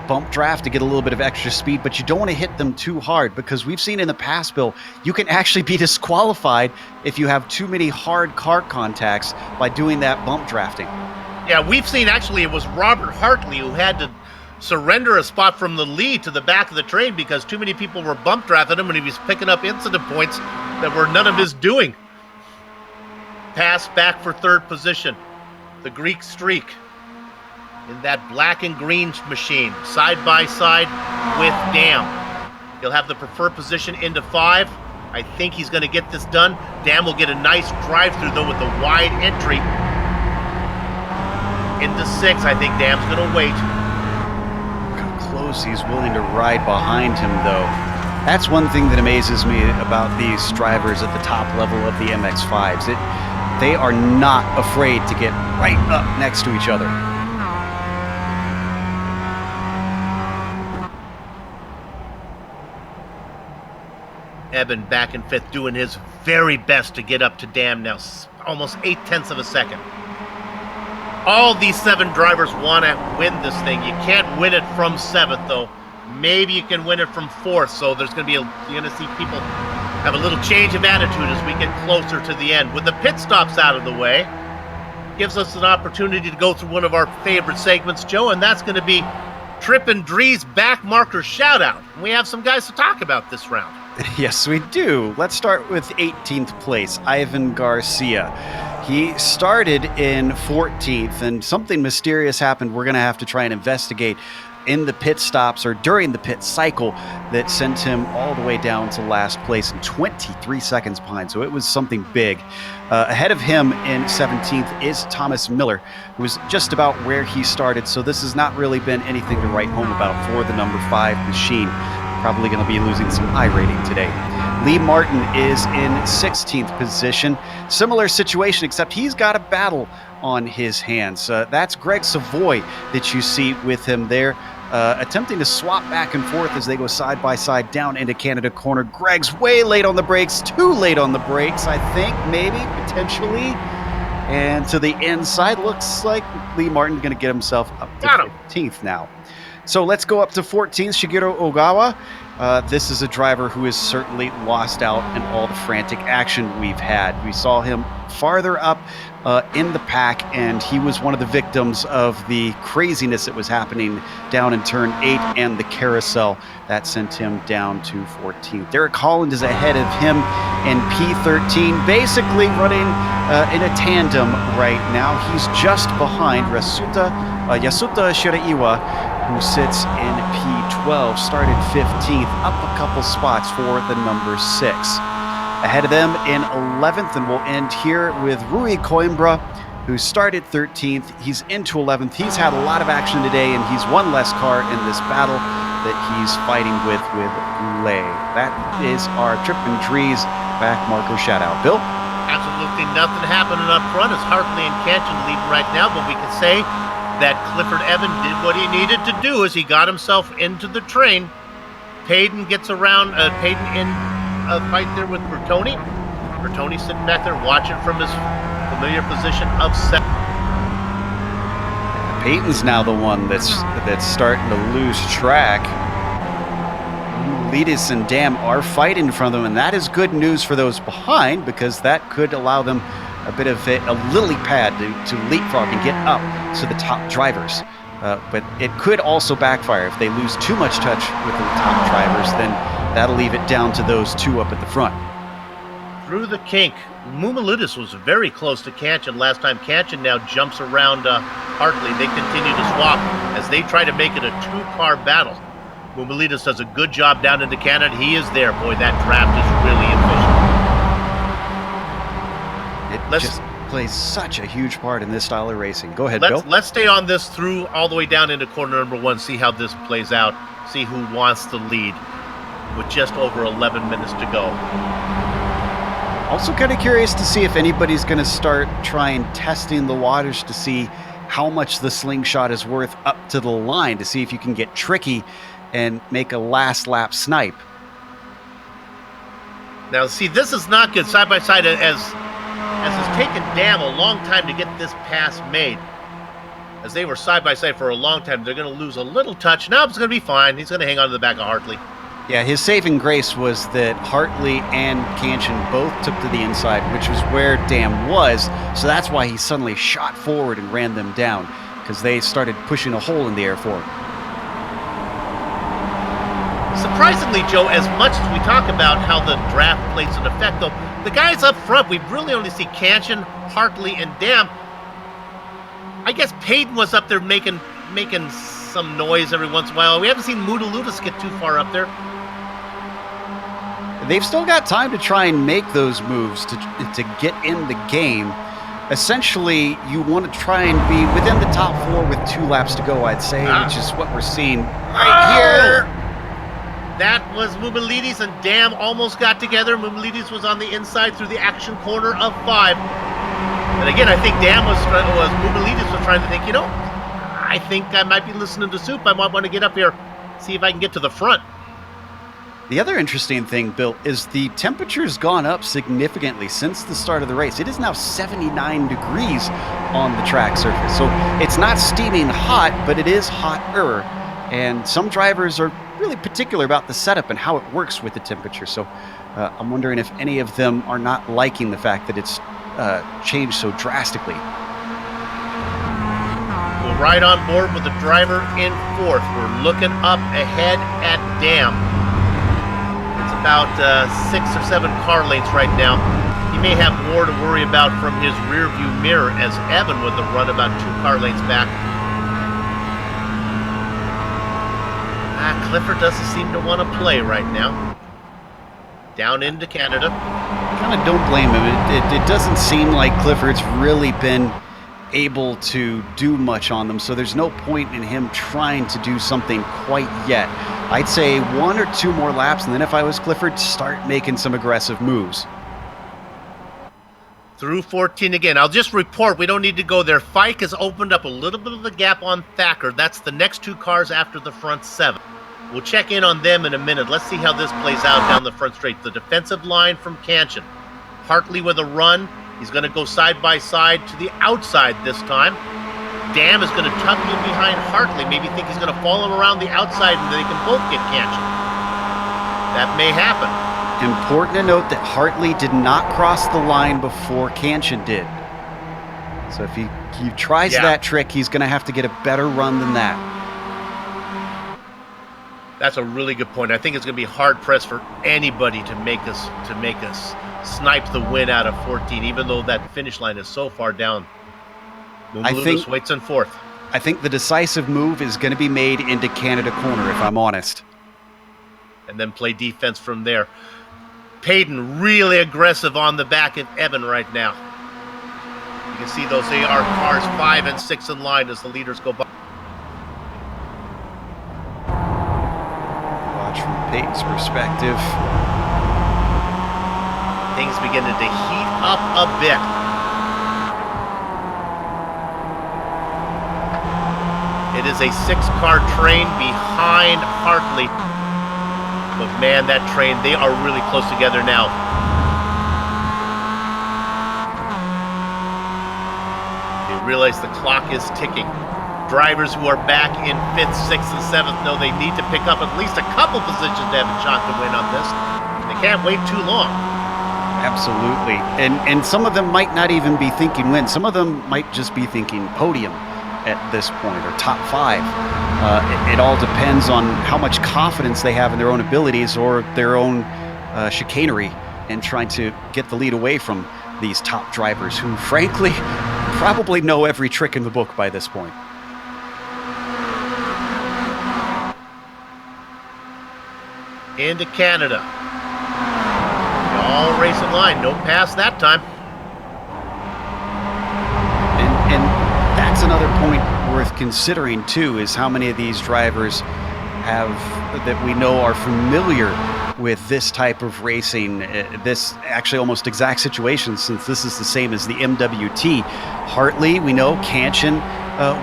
bump draft to get a little bit of extra speed, but you don't want to hit them too hard, because we've seen in the past, Bill, you can actually be disqualified if you have too many hard car contacts by doing that bump drafting. Yeah, we've seen actually it was Robert Hartley who had to surrender a spot from the lead to the back of the train because too many people were bump drafting him and he was picking up incident points that were none of his doing. Pass back for 3rd position. The Greek streak in that black and green machine, side by side with Dam. He'll have the preferred position into 5. I think he's going to get this done. Dam will get a nice drive-through, though, with a wide entry. Into 6, I think Dam's going to wait. Look how close he's willing to ride behind him, though. That's one thing that amazes me about these drivers at the top level of the MX-5s. They are not afraid to get right up next to each other. Eben back in 5th, doing his very best to get up to Dam now, almost 0.8 of a second. All these 7 drivers want to win this thing. You can't win it from 7th, though. Maybe you can win it from 4th, so there's going to be you're going to see people have a little change of attitude as we get closer to the end. With the pit stops out of the way, gives us an opportunity to go through one of our favorite segments, Joe, and that's going to be Trip and Dree's back marker shout-out. We have some guys to talk about this round. Yes, we do. Let's start with 18th place, Ivan Garcia. He started in 14th, and something mysterious happened. We're going to have to try and investigate in the pit stops or during the pit cycle that sent him all the way down to last place and 23 seconds behind. So it was something big. Ahead of him in 17th is Thomas Miller, who was just about where he started. So this has not really been anything to write home about for the number 5 machine. Probably going to be losing some I rating today. Lee Martin is in 16th position. Similar situation, except he's got a battle on his hands. That's Greg Savoy that you see with him there. attempting to swap back and forth as they go side by side down into Canada corner. Greg's way late on the brakes, too late on the brakes, I think, maybe, potentially. And to the inside, looks like Lee Martin going to get himself up to 15th now. So let's go up to 14th, Shigeru Ogawa. This is a driver who has certainly lost out in all the frantic action we've had. We saw him farther up in the pack, and he was one of the victims of the craziness that was happening down in turn 8 and the carousel. That sent him down to 14th. Derek Holland is ahead of him in P13, basically running in a tandem right now. He's just behind Yasuta Shiraiwa, who sits in P12, started 15th, up a couple spots for the number 6. Ahead of them in 11th, and we'll end here with Rui Coimbra, who started 13th. He's into 11th. He's had a lot of action today, and he's one less car in this battle that he's fighting with Goulet. That is our Trip and Trees back marker shout-out. Bill? Absolutely nothing happening up front. It's Hartley and Canton leading right now, but we can say that Clifford Evan did what he needed to do as he got himself into the train. Payton gets around, Payton in a fight there with Bertoni. Bertoni sitting back there watching from his familiar position of 7. Payton's now the one that's starting to lose track. Leadis and Dam are fighting in front of them, and that is good news for those behind, because that could allow them a bit of a lily pad to leapfrog and get up to the top drivers. But it could also backfire. If they lose too much touch with the top drivers, then that'll leave it down to those two up at the front. Through the kink, Mumalitis was very close to Kanchan last time. Kanchan now jumps around Hartley. They continue to swap as they try to make it a two-car battle. Mumalitis does a good job down into Canada. He is there. Boy, that draft is really efficient. It just plays such a huge part in this style of racing. Go ahead, Bill. Let's stay on this through all the way down into corner number 1, see how this plays out, see who wants the lead with just over 11 minutes to go. Also kind of curious to see if anybody's going to start trying testing the waters to see how much the slingshot is worth up to the line, to see if you can get tricky and make a last lap snipe. Now, see, this is not good side by side, as it's taken Dam a long time to get this pass made. As they were side by side for a long time, they're going to lose a little touch. Now it's going to be fine. He's going to hang on to the back of Hartley. Yeah, his saving grace was that Hartley and Kanchan both took to the inside, which was where Dam was. So that's why he suddenly shot forward and ran them down, because they started pushing a hole in the air for him. Surprisingly, Joe, as much as we talk about how the draft plays an effect, though, the guys up front, we really only see Kanchan, Hartley, and Dam. I guess Payton was up there making some noise every once in a while. We haven't seen Mutalutis get too far up there. They've still got time to try and make those moves to get in the game. Essentially, you want to try and be within the top 4 with 2 laps to go, I'd say, which is what we're seeing right here. That was Mumalides, and Dam almost got together. Mumalides was on the inside through the action corner of 5. And again, I think Mumalides was trying to think, I think I might be listening to Soup. I might want to get up here, see if I can get to the front. The other interesting thing, Bill, is the temperature's gone up significantly since the start of the race. It is now 79 degrees on the track surface. So it's not steaming hot, but it is hotter. And some drivers are really particular about the setup and how it works with the temperature. So I'm wondering if any of them are not liking the fact that it's changed so drastically. We're right on board with the driver in 4th. We're looking up ahead at Dam. It's about 6 or 7 car lengths right now. He may have more to worry about from his rear view mirror, as Evan with the run about 2 car lengths back. Clifford doesn't seem to want to play right now. Down into Canada. Kind of don't blame him. It doesn't seem like Clifford's really been able to do much on them, so there's no point in him trying to do something quite yet. I'd say 1 or 2 more laps, and then if I was Clifford, start making some aggressive moves. Through 14 again. I'll just report, we don't need to go there. Fike has opened up a little bit of a gap on Thacker. That's the next 2 cars after the front 7. We'll check in on them in a minute. Let's see how this plays out down the front straight. The defensive line from Cancian. Hartley with a run. He's going to go side by side to the outside this time. Dam is going to tuck in behind Hartley. Maybe think he's going to follow him around the outside and they can both get Cancian. That may happen. Important to note that Hartley did not cross the line before Cancian did. So if he tries that trick, he's going to have to get a better run than that. That's a really good point. I think it's going to be hard pressed for anybody to make us snipe the win out of 14, even though that finish line is so far down. Mumuludis waits in 4th. I think the decisive move is going to be made into Canada corner, if I'm honest. And then play defense from there. Payton really aggressive on the back of Evan right now. You can see those AR cars 5 and 6 in line as the leaders go by. Watch from Payton's perspective. Things beginning to heat up a bit. It is a 6-car train behind Hartley. But man, that train, they are really close together now. They realize the clock is ticking. Drivers who are back in 5th, 6th, and 7th know they need to pick up at least a couple positions to have a shot to win on this. They can't wait too long. Absolutely. And some of them might not even be thinking win. Some of them might just be thinking podium at this point, or top 5. It all depends on how much confidence they have in their own abilities or their own chicanery in trying to get the lead away from these top drivers who, frankly, probably know every trick in the book by this point. Into Canada. All racing line, no pass that time. And that's another point worth considering too, is how many of these drivers that we know are familiar with this type of racing, this actually almost exact situation, since this is the same as the MWT. Hartley, we know. Cancian,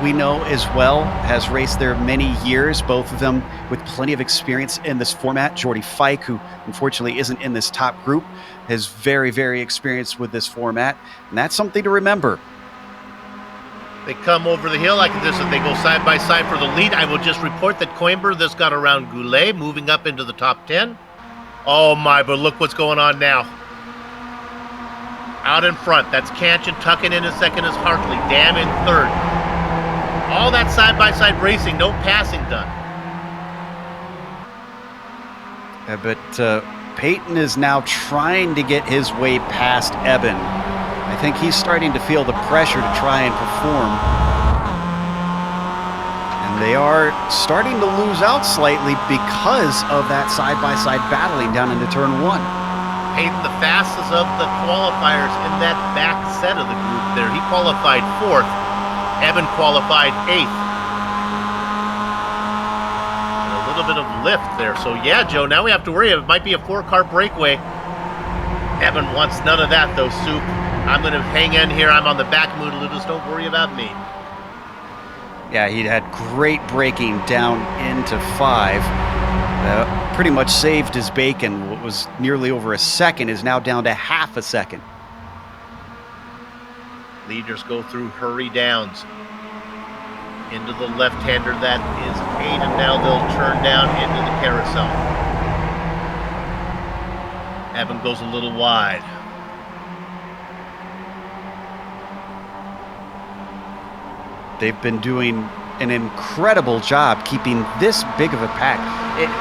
we know as well, has raced there many years, both of them with plenty of experience in this format. Jordy Fike, who unfortunately isn't in this top group, is very, very experienced with this format, and that's something to remember. They come over the hill like this, and they go side by side for the lead. I will just report that Coimbra this got around Goulet, moving up into the top 10. Oh my, but look what's going on now. Out in front, that's Cancian. Tucking in second is Hartley. Dam in 3rd. All that side-by-side racing, no passing done. But Payton is now trying to get his way past Eben. I think he's starting to feel the pressure to try and perform. And they are starting to lose out slightly because of that side-by-side battling down into turn 1. Payton, the fastest of the qualifiers in that back set of the group there. He qualified 4th. Evan qualified 8th. And a little bit of lift there. So yeah, Joe, now we have to worry. It might be a 4-car breakaway. Evan wants none of that, though, Soup. I'm going to hang in here. I'm on the back, Mumuludis. Don't worry about me. Yeah, he had great braking down into 5. Pretty much saved his bacon. What was nearly over a second is now down to half a second. Leaders go through hurry downs. Into the left-hander, that is 8, and now they'll turn down into the carousel. Evan goes a little wide. They've been doing an incredible job keeping this big of a pack.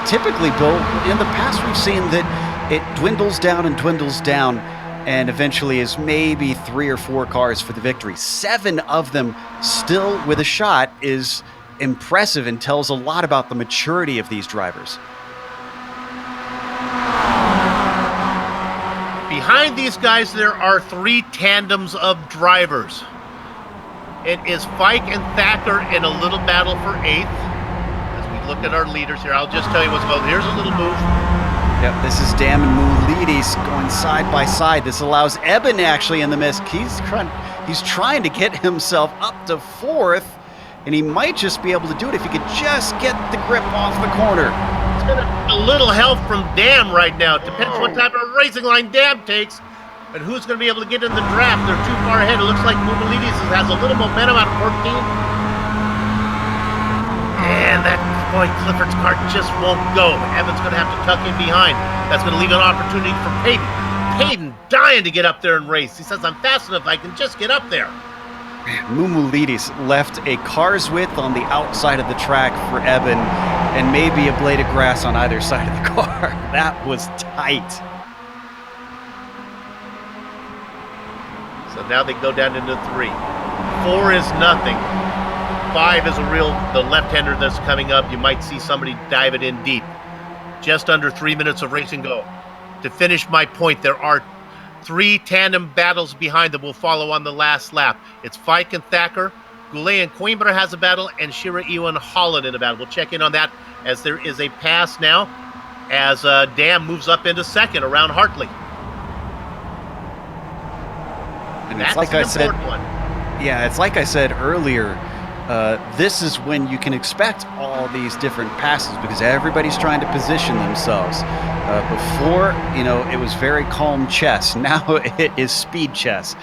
Typically, Bill, in the past we've seen that it dwindles down, and eventually is maybe 3 or 4 cars for the victory. 7 of them still with a shot is impressive and tells a lot about the maturity of these drivers. Behind these guys, there are 3 tandems of drivers. It is Fike and Thacker in a little battle for 8th. As we look at our leaders here, I'll just tell you what's going on. Here's a little move. Yep, this is Dam and Moulidis going side by side. This allows Eben actually in the mix. He's trying to get himself up to fourth, and he might just be able to do it if he could just get the grip off the corner. A little help from Dam right now. It depends what type of racing line Dam takes, but who's going to be able to get in the draft? They're too far ahead. It looks like Moulidis has a little momentum at 14. And that boy, Clifford's car just won't go. Evan's going to have to tuck in behind. That's going to leave an opportunity for Peyton. Peyton dying to get up there and race. He says, I'm fast enough, I can just get up there. Moulidis left a car's width on the outside of the track for Eben and maybe a blade of grass on either side of the car. That was tight. So now they go down into 3. 4 is nothing. 5 is the left-hander that's coming up. You might see somebody dive it in deep. Just under 3 minutes of racing go. To finish my point, there are 3 tandem battles behind that will follow on the last lap. It's Fike and Thacker, Goulet and Coimbra has a battle, and Shira Ewan Holland in a battle. We'll check in on that as there is a pass now as Dam moves up into second around Hartley. And that's it's like an I said, important one. Yeah, it's like I said earlier. This is when you can expect all these different passes because everybody's trying to position themselves. Before, it was very calm chess. Now it is speed chess.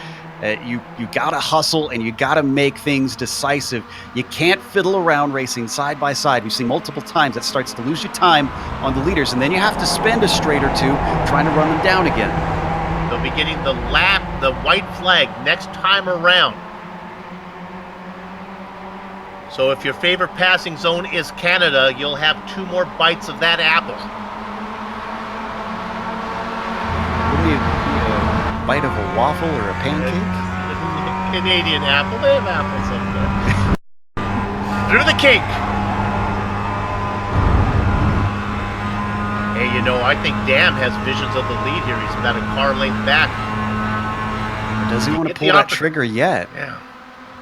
You gotta hustle and you gotta make things decisive. You can't fiddle around racing side by side. We've seen multiple times that starts to lose you time on the leaders, and then you have to spend a straight or two trying to run them down again. They'll be getting the white flag next time around. So if your favorite passing zone is Canada, you'll have 2 more bites of that apple. Wouldn't it be a bite of a waffle or a pancake? Canadian apple. They have apples up there. Through the cake. Hey, I think Dam has visions of the lead here. He's about a car length back. Does he want to pull that trigger yet? Yeah.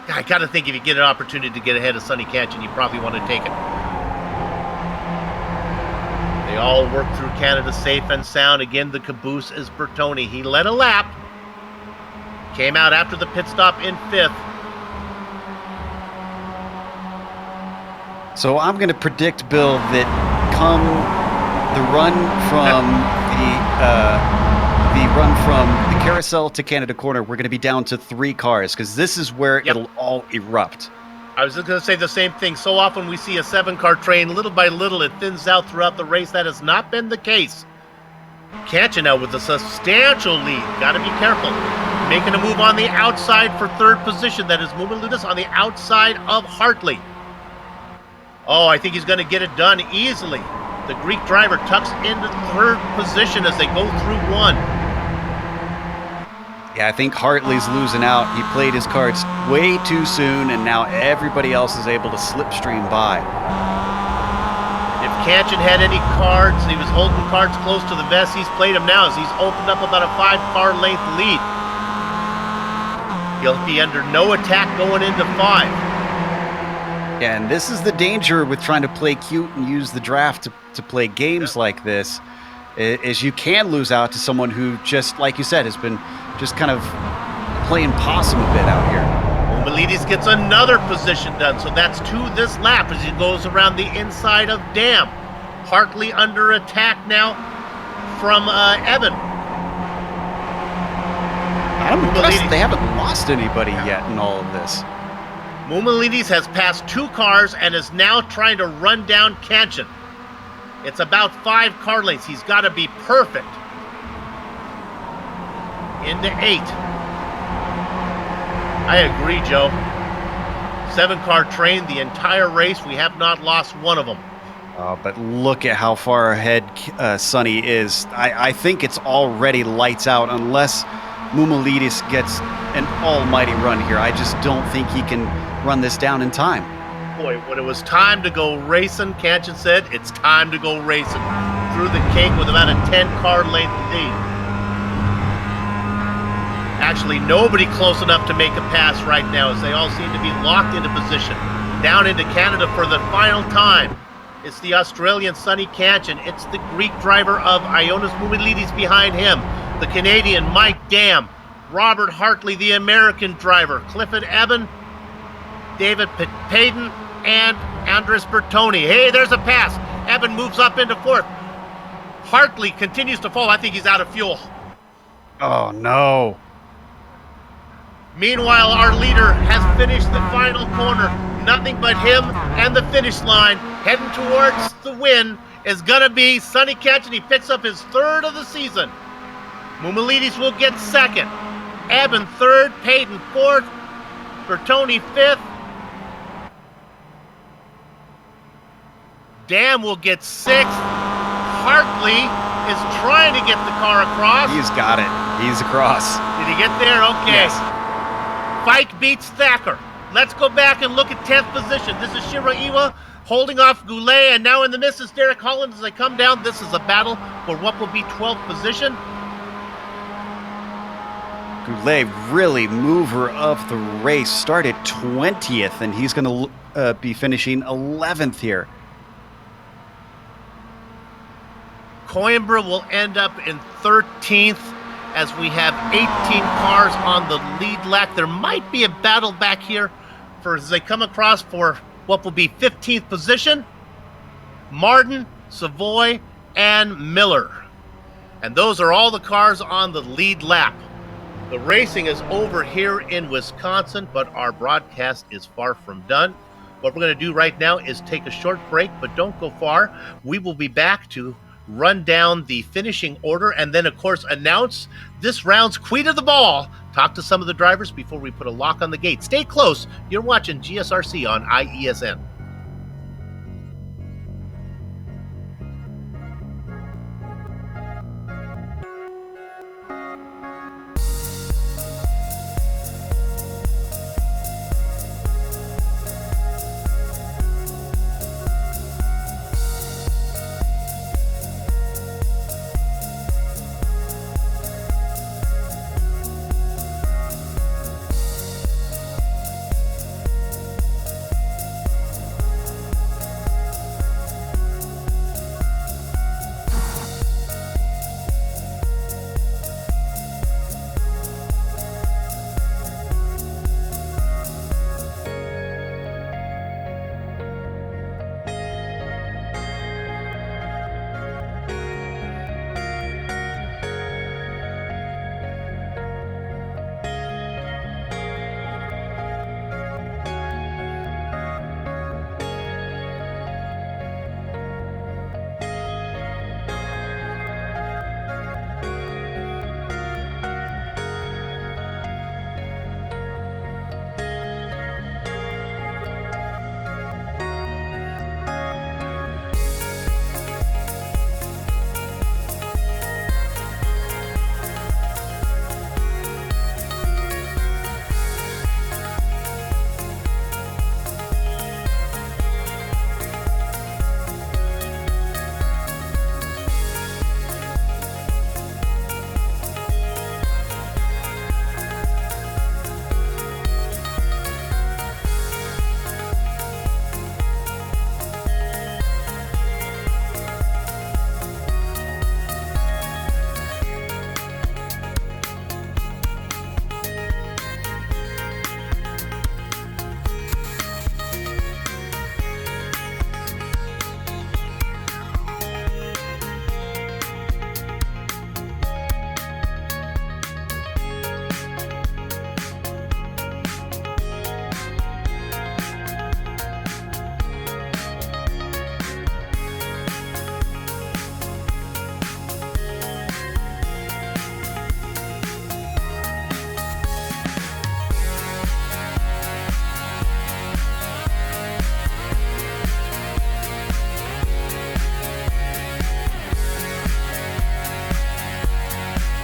I got to think if you get an opportunity to get ahead of Sonny Catchin, you probably want to take it. They all work through Canada safe and sound. Again, the caboose is Bertoni. He led a lap. Came out after the pit stop in 5th. So I'm going to predict, Bill, that come the run from the carousel to Canada Corner, we're going to be down to 3 cars because this is where it'll all erupt. I was just going to say the same thing. So often we see a 7-car train, little by little, it thins out throughout the race. That has not been the case. Catching out with a substantial lead. Got to be careful. Making a move on the outside for 3rd position. That is Moumoulides on the outside of Hartley. Oh, I think he's going to get it done easily. The Greek driver tucks into 3rd position as they go through 1. Yeah, I think Hartley's losing out. He played his cards way too soon, and now everybody else is able to slipstream by. If Catchin had any cards, he was holding cards close to the vest. He's played them now as he's opened up about a 5-car length lead. He'll be under no attack going into 5. Yeah, and this is the danger with trying to play cute and use the draft to play games like this, is you can lose out to someone who, just like you said, has been just kind of playing possum a bit out here. Moulidis gets another position done, so that's 2 this lap as he goes around the inside of Dam. Hartley under attack now from Eben. I'm impressed they haven't lost anybody yet in all of this. Moumoulides has passed 2 cars and is now trying to run down Catchin. It's about 5 car lengths. He's got to be perfect. Into 8. I agree, Joe. 7-car train the entire race. We have not lost one of them. But look at how far ahead Sonny is. I think it's already lights out unless Moumoulides gets an almighty run here. I just don't think he can run this down in time. Boy, when it was time to go racing, Catchin said, it's time to go racing. Through the cake with about a 10-car length lead. Actually, nobody close enough to make a pass right now as they all seem to be locked into position. Down into Canada for the final time. It's the Australian Sonny Kanchan. It's the Greek driver of Ioannis Moumilidis behind him. The Canadian Mike Dam. Robert Hartley, the American driver. Clifford Eben, David Payton, and Andres Bertoni. Hey, there's a pass. Eben moves up into fourth. Hartley continues to fall. I think he's out of fuel. Oh, no. Meanwhile, our leader has finished the final corner. Nothing but him and the finish line. Heading towards the win is going to be Sonny Kanchan. He picks up his third of the season. Moumilidis will get second. Eben third. Payton fourth. Bertoni fifth. Dam will get sixth. Hartley is trying to get the car across. He's got it. He's across. Did he get there? Okay. Yes. Fike beats Thacker. Let's go back and look at 10th position. This is Shiro Iwa holding off Goulet, and now in the midst is Derek Holland as they come down. This is a battle for what will be 12th position. Goulet, really mover of the race, started 20th, and he's going to be finishing 11th here. Coimbra will end up in 13th as we have 18 cars on the lead lap. There might be a battle back here as they come across for what will be 15th position. Martin, Savoy, and Miller. And those are all the cars on the lead lap. The racing is over here in Wisconsin, but our broadcast is far from done. What we're going to do right now is take a short break, but don't go far. We will be back to run down the finishing order and then, of course, announce this round's Queen of the Ball. Talk to some of the drivers before we put a lock on the gate. Stay close. You're watching GSRC on IESN.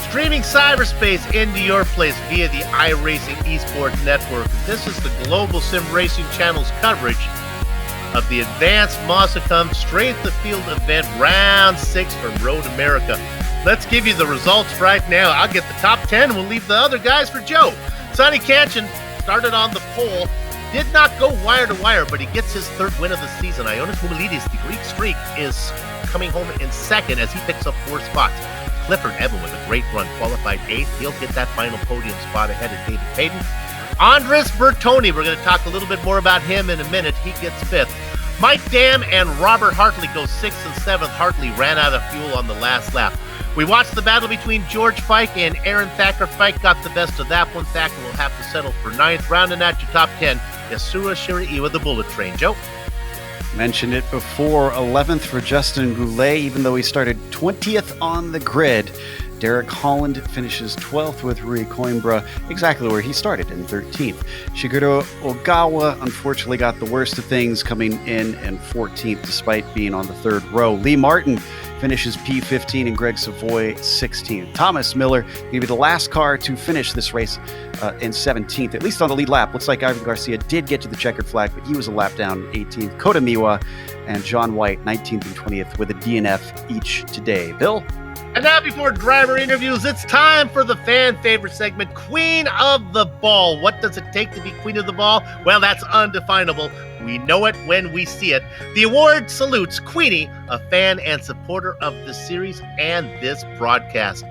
Streaming cyberspace into your place via the iRacing Esports Network. This is the Global Sim Racing Channel's coverage of the Advanced Mazda Cup Straight the Field event, Round 6 from Road America. Let's give you the results right now. I'll get the top 10. We'll leave the other guys for Joe. Sonny Kanchan started on the pole. did not go wire to wire, but he gets his third win of the season. Ioannis Moumilidis, the Greek streak, is coming home in second as he picks up 4 spots. Clifford Evan with a great run, qualified 8th. He'll get that final podium spot ahead of David Payton. Andres Bertoni, we're going to talk a little bit more about him in a minute. He gets 5th. Mike Dam and Robert Hartley go 6th and 7th. Hartley ran out of fuel on the last lap. We watched the battle between George Fike and Aaron Thacker. Fike got the best of that one. Thacker will have to settle for 9th. Rounding out your top 10, Yasura Shiraiwa, the Bullet Train. Joe? Mentioned it before, 11th for Justin Goulet, even though he started 20th on the grid. Derek Holland finishes 12th with Rui Coimbra, exactly where he started in 13th. Shigeru Ogawa unfortunately got the worst of things, coming in 14th despite being on the 3rd row. Lee Martin finishes P15 and Greg Savoy 16th. Thomas Miller going to be the last car to finish this race in 17th, at least on the lead lap. Looks like Ivan Garcia did get to the checkered flag, but he was a lap down 18th. Kota Miwa and John White 19th and 20th with a DNF each today. Bill? And now, before driver interviews, it's time for the fan favorite segment, Queen of the Ball. What does it take to be Queen of the Ball? Well, that's undefinable. We know it when we see it. The award salutes Queenie, a fan and supporter of the series and this broadcast.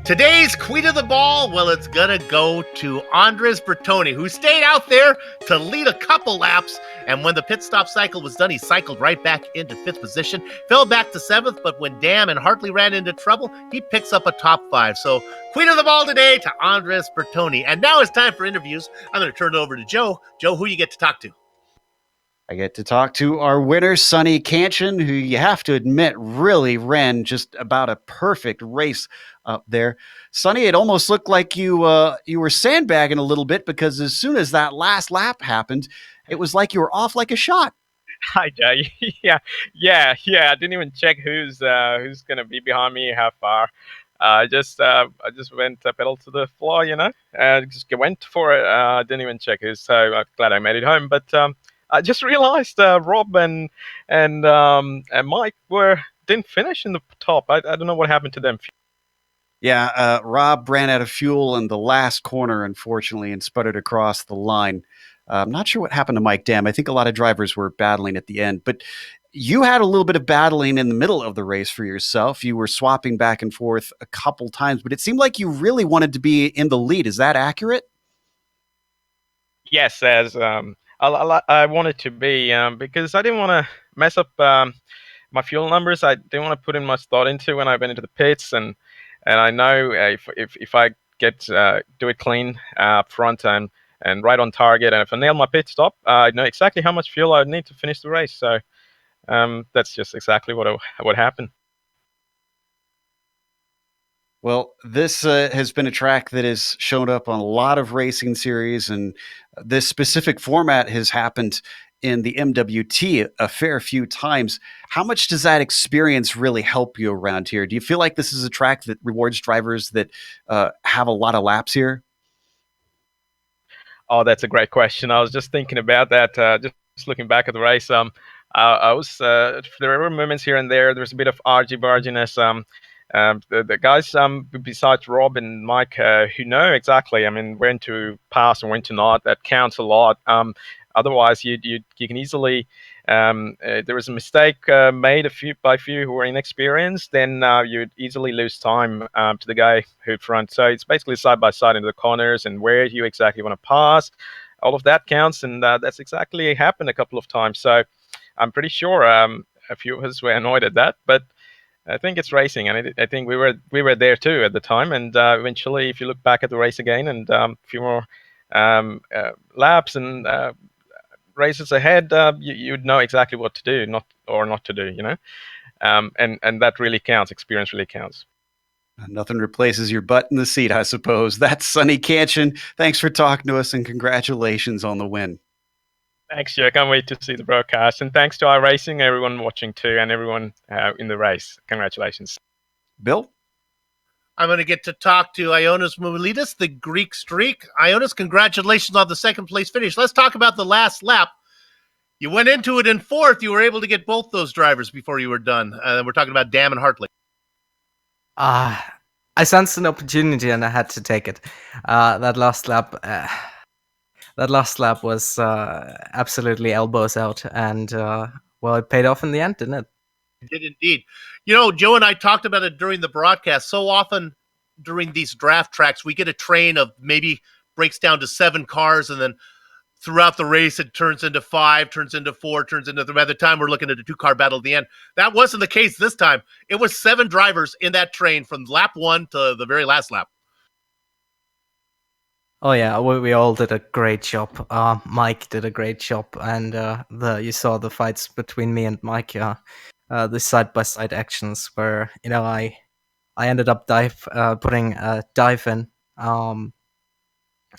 Today's Queen of the Ball, well, it's going to go to Andres Bertoni, who stayed out there to lead a couple laps. And when the pit stop cycle was done, he cycled right back into 5th position, fell back to 7th. But when Dam and Hartley ran into trouble, he picks up a top 5. So Queen of the Ball today to Andres Bertoni. And now it's time for interviews. I'm going to turn it over to Joe. Joe, who you get to talk to? I get to talk to our winner, Sonny Canchin, who you have to admit really ran just about a perfect race up there. Sonny, it almost looked like you were sandbagging a little bit, because as soon as that last lap happened, it was like you were off like a shot. Hi, Jay. Yeah. I didn't even check who's gonna be behind me, how far. I just went pedal to the floor, just went for it. I didn't even check who's. So I'm glad I made it home. But I just realized Rob and Mike didn't finish in the top. I don't know what happened to them. Yeah, Rob ran out of fuel in the last corner, unfortunately, and sputtered across the line. I'm not sure what happened to Mike Dam. I think a lot of drivers were battling at the end, but you had a little bit of battling in the middle of the race for yourself. You were swapping back and forth a couple times, but it seemed like you really wanted to be in the lead. Is that accurate? Yes, as I wanted to be, because I didn't want to mess up my fuel numbers. I didn't want to put in much thought into when I went into the pits, and I know if I get do it clean up front and right on target, and if I nail my pit stop, I know exactly how much fuel I would need to finish the race. So that's just exactly what happened. Well, this has been a track that has shown up on a lot of racing series, and this specific format has happened in the MWT a fair few times. How much does that experience really help you around here? Do you feel like this is a track that rewards drivers that have a lot of laps here? Oh, that's a great question. I was just thinking about that. Just looking back at the race, I was there were moments here and there. There was a bit of argy-barginess. The guys besides Rob and Mike who know exactly, when to pass and when to not. That counts a lot. Otherwise, you can easily. There was a mistake made by a few who were inexperienced, then you'd easily lose time to the guy who front. So it's basically side by side into the corners and where you exactly want to pass. All of that counts, and that's exactly happened a couple of times. So I'm pretty sure a few of us were annoyed at that, but I think it's racing, and I think we were there too at the time. And eventually, if you look back at the race again and a few more laps and races ahead, you'd know exactly what to do, not to do, and that really counts. Experience really counts. Nothing replaces your butt in the seat, I suppose. That's Sonny Canchin. Thanks for talking to us, and congratulations on the win. Thanks, Joe. I can't wait to see the broadcast. And thanks to iRacing, everyone watching too, and everyone in the race. Congratulations. Bill? I'm going to get to talk to Ioannis Moumilidis, the Greek streak. Ioannis, congratulations on the second place finish. Let's talk about the last lap. You went into it in 4th. You were able to get both those drivers before you were done. We're talking about Dam and Hartley. I sensed an opportunity and I had to take it. That last lap, that last lap was absolutely elbows out, and well, it paid off in the end, didn't it? It did indeed. Joe and I talked about it during the broadcast. So often during these draft tracks, we get a train of maybe breaks down to 7 cars, and then throughout the race, it turns into 5, turns into 4, turns into by the time we're looking at a 2-car battle at the end. That wasn't the case this time. It was 7 drivers in that train from lap 1 to the very last lap. Oh yeah, we all did a great job. Mike did a great job, and you saw the fights between me and Mike. The side by side actions where I ended up putting a dive in,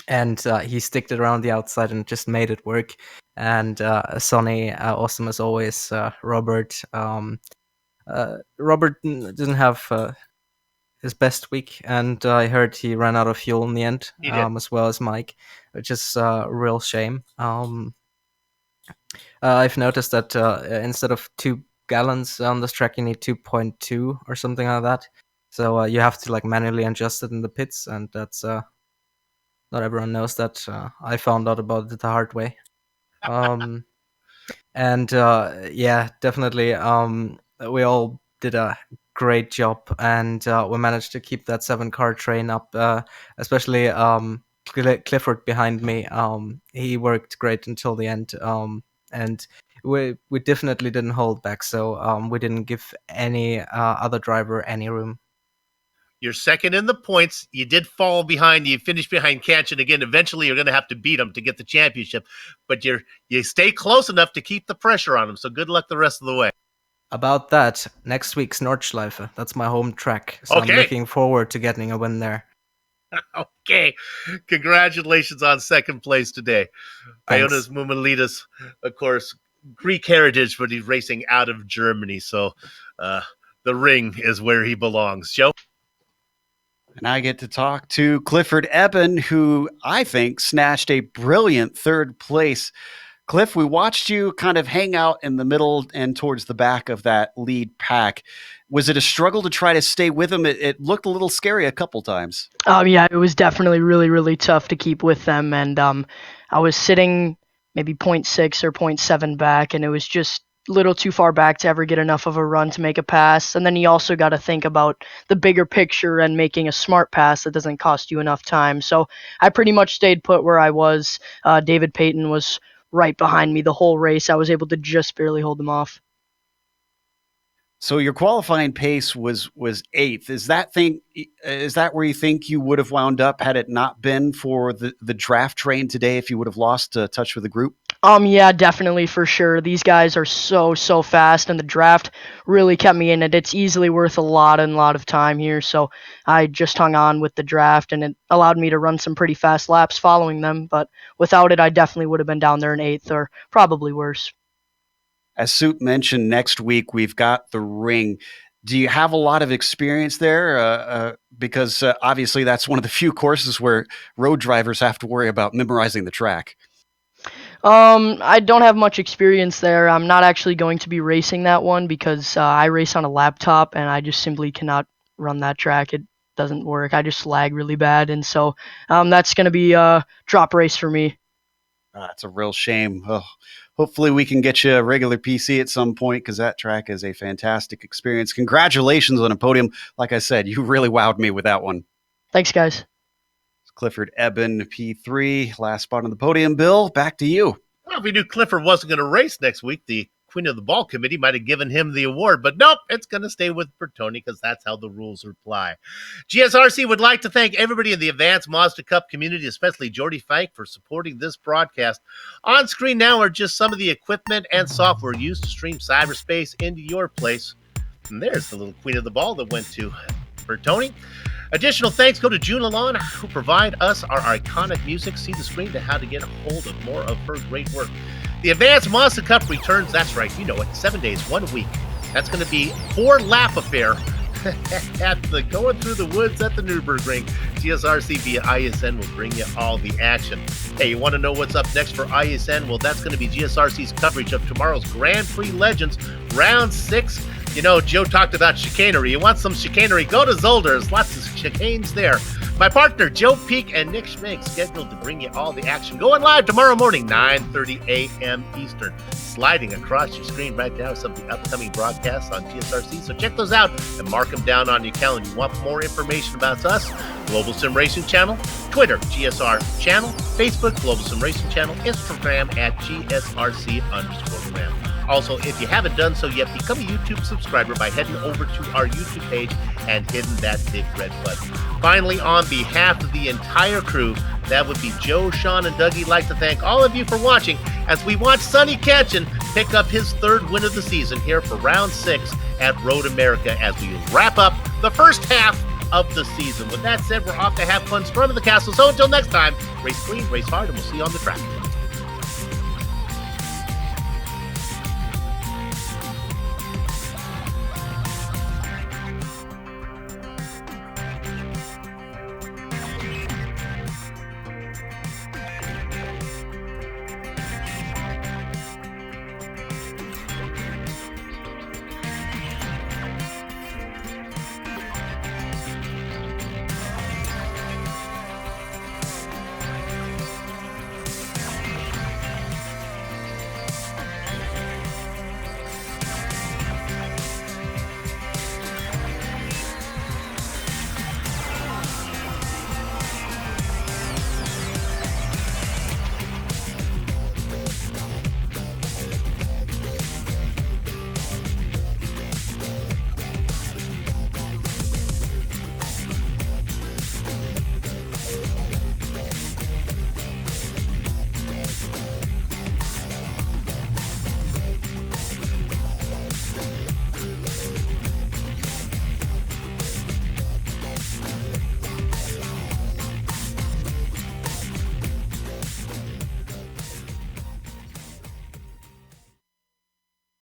and he sticked it around the outside and just made it work. And Sonny, awesome as always. Robert, Robert didn't have his best week, and I heard he ran out of fuel in the end, as well as Mike, which is a real shame. I've noticed that instead of 2 gallons on this track, you need 2.2 or something like that. So you have to manually adjust it in the pits, and that's not everyone knows that. I found out about it the hard way. And yeah, definitely. We all did a great job, and we managed to keep that 7-car train up, especially Clifford behind me. He worked great until the end, and we definitely didn't hold back, so we didn't give any other driver any room. You're second in the points. You did fall behind. You finished behind Kanchan again. Eventually, you're going to have to beat him to get the championship, but you stay close enough to keep the pressure on him, so good luck the rest of the way. About that, next week's Nordschleife. That's my home track, so Okay. I'm looking forward to getting a win there. Okay. Congratulations on second place today. Thanks. Ionas Mumalidas, of course, Greek heritage, but he's racing out of Germany, so the ring is where he belongs. Joe? And I get to talk to Clifford Eben, who I think snatched a brilliant 3rd place. Cliff, we watched you kind of hang out in the middle and towards the back of that lead pack. Was it a struggle to try to stay with them? It looked a little scary a couple times. Yeah, it was definitely really, really tough to keep with them. And I was sitting maybe 0.6 or 0.7 back, and it was just a little too far back to ever get enough of a run to make a pass. And then you also got to think about the bigger picture and making a smart pass that doesn't cost you enough time. So I pretty much stayed put where I was. David Payton was right behind me the whole race. I was able to just barely hold them off. So your qualifying pace was 8th. Is that where you think you would have wound up had it not been for the draft train today, if you would have lost touch with the group? Yeah, definitely, for sure. These guys are so fast, and the draft really kept me in it. It's easily worth a lot of time here, so I just hung on with the draft, and it allowed me to run some pretty fast laps following them, but without it, I definitely would have been down there in 8th, or probably worse. As Soot mentioned, next week we've got the ring. Do you have a lot of experience there? Because obviously that's one of the few courses where road drivers have to worry about memorizing the track. I don't have much experience there. I'm not actually going to be racing that one because I race on a laptop, and I just simply cannot run that track. It doesn't work. I just lag really bad, and so that's going to be a drop race for me. It's a real shame. Oh, hopefully we can get you a regular PC at some point, because that track is a fantastic experience. Congratulations on a podium. Like I said, you really wowed me with that one. Thanks, guys. Clifford Eben, P3, last spot on the podium. Bill, back to you. Well, if we knew Clifford wasn't going to race next week, the Queen of the Ball Committee might have given him the award, but nope, it's going to stay with Bertoni because that's how the rules apply. GSRC would like to thank everybody in the Advanced Mazda Cup community, especially Jordy Fike, for supporting this broadcast. On screen now are just some of the equipment and software used to stream cyberspace into your place. And there's the little Queen of the Ball that went to Bertoni. Additional thanks go to June Lalonde, who provide us our iconic music. See the screen to how to get a hold of more of her great work. The Advanced Mazda Cup returns, that's right, you know it, 7 days, 1 week. That's going to be 4-lap affair at the Going Through the Woods at the Nürburgring. GSRC via ISN will bring you all the action. Hey, you want to know what's up next for ISN? Well, that's going to be GSRC's coverage of tomorrow's Grand Prix Legends, Round 6. You know, Joe talked about chicanery. You want some chicanery? Go to Zolder's. Lots of chicanes there. My partner, Joe Peak and Nick Schmig, scheduled to bring you all the action. Going live tomorrow morning, 9:30 a.m. Eastern. Sliding across your screen right now some of the upcoming broadcasts on GSRC. So check those out and mark them down on your calendar. You want more information about us? Global Sim Racing Channel, Twitter, GSR Channel, Facebook, Global Sim Racing Channel, Instagram at GSRC_gram. Also, if you haven't done so yet, become a YouTube subscriber by heading over to our YouTube page and hitting that big red button. Finally, on behalf of the entire crew, that would be Joe, Sean, and Dougie, like to thank all of you for watching as we watch Sonny Ketchen pick up his third win of the season here for round 6 at Road America as we wrap up the first half of the season. With that said, we're off to have fun storming the castle. So until next time, race clean, race hard, and we'll see you on the track.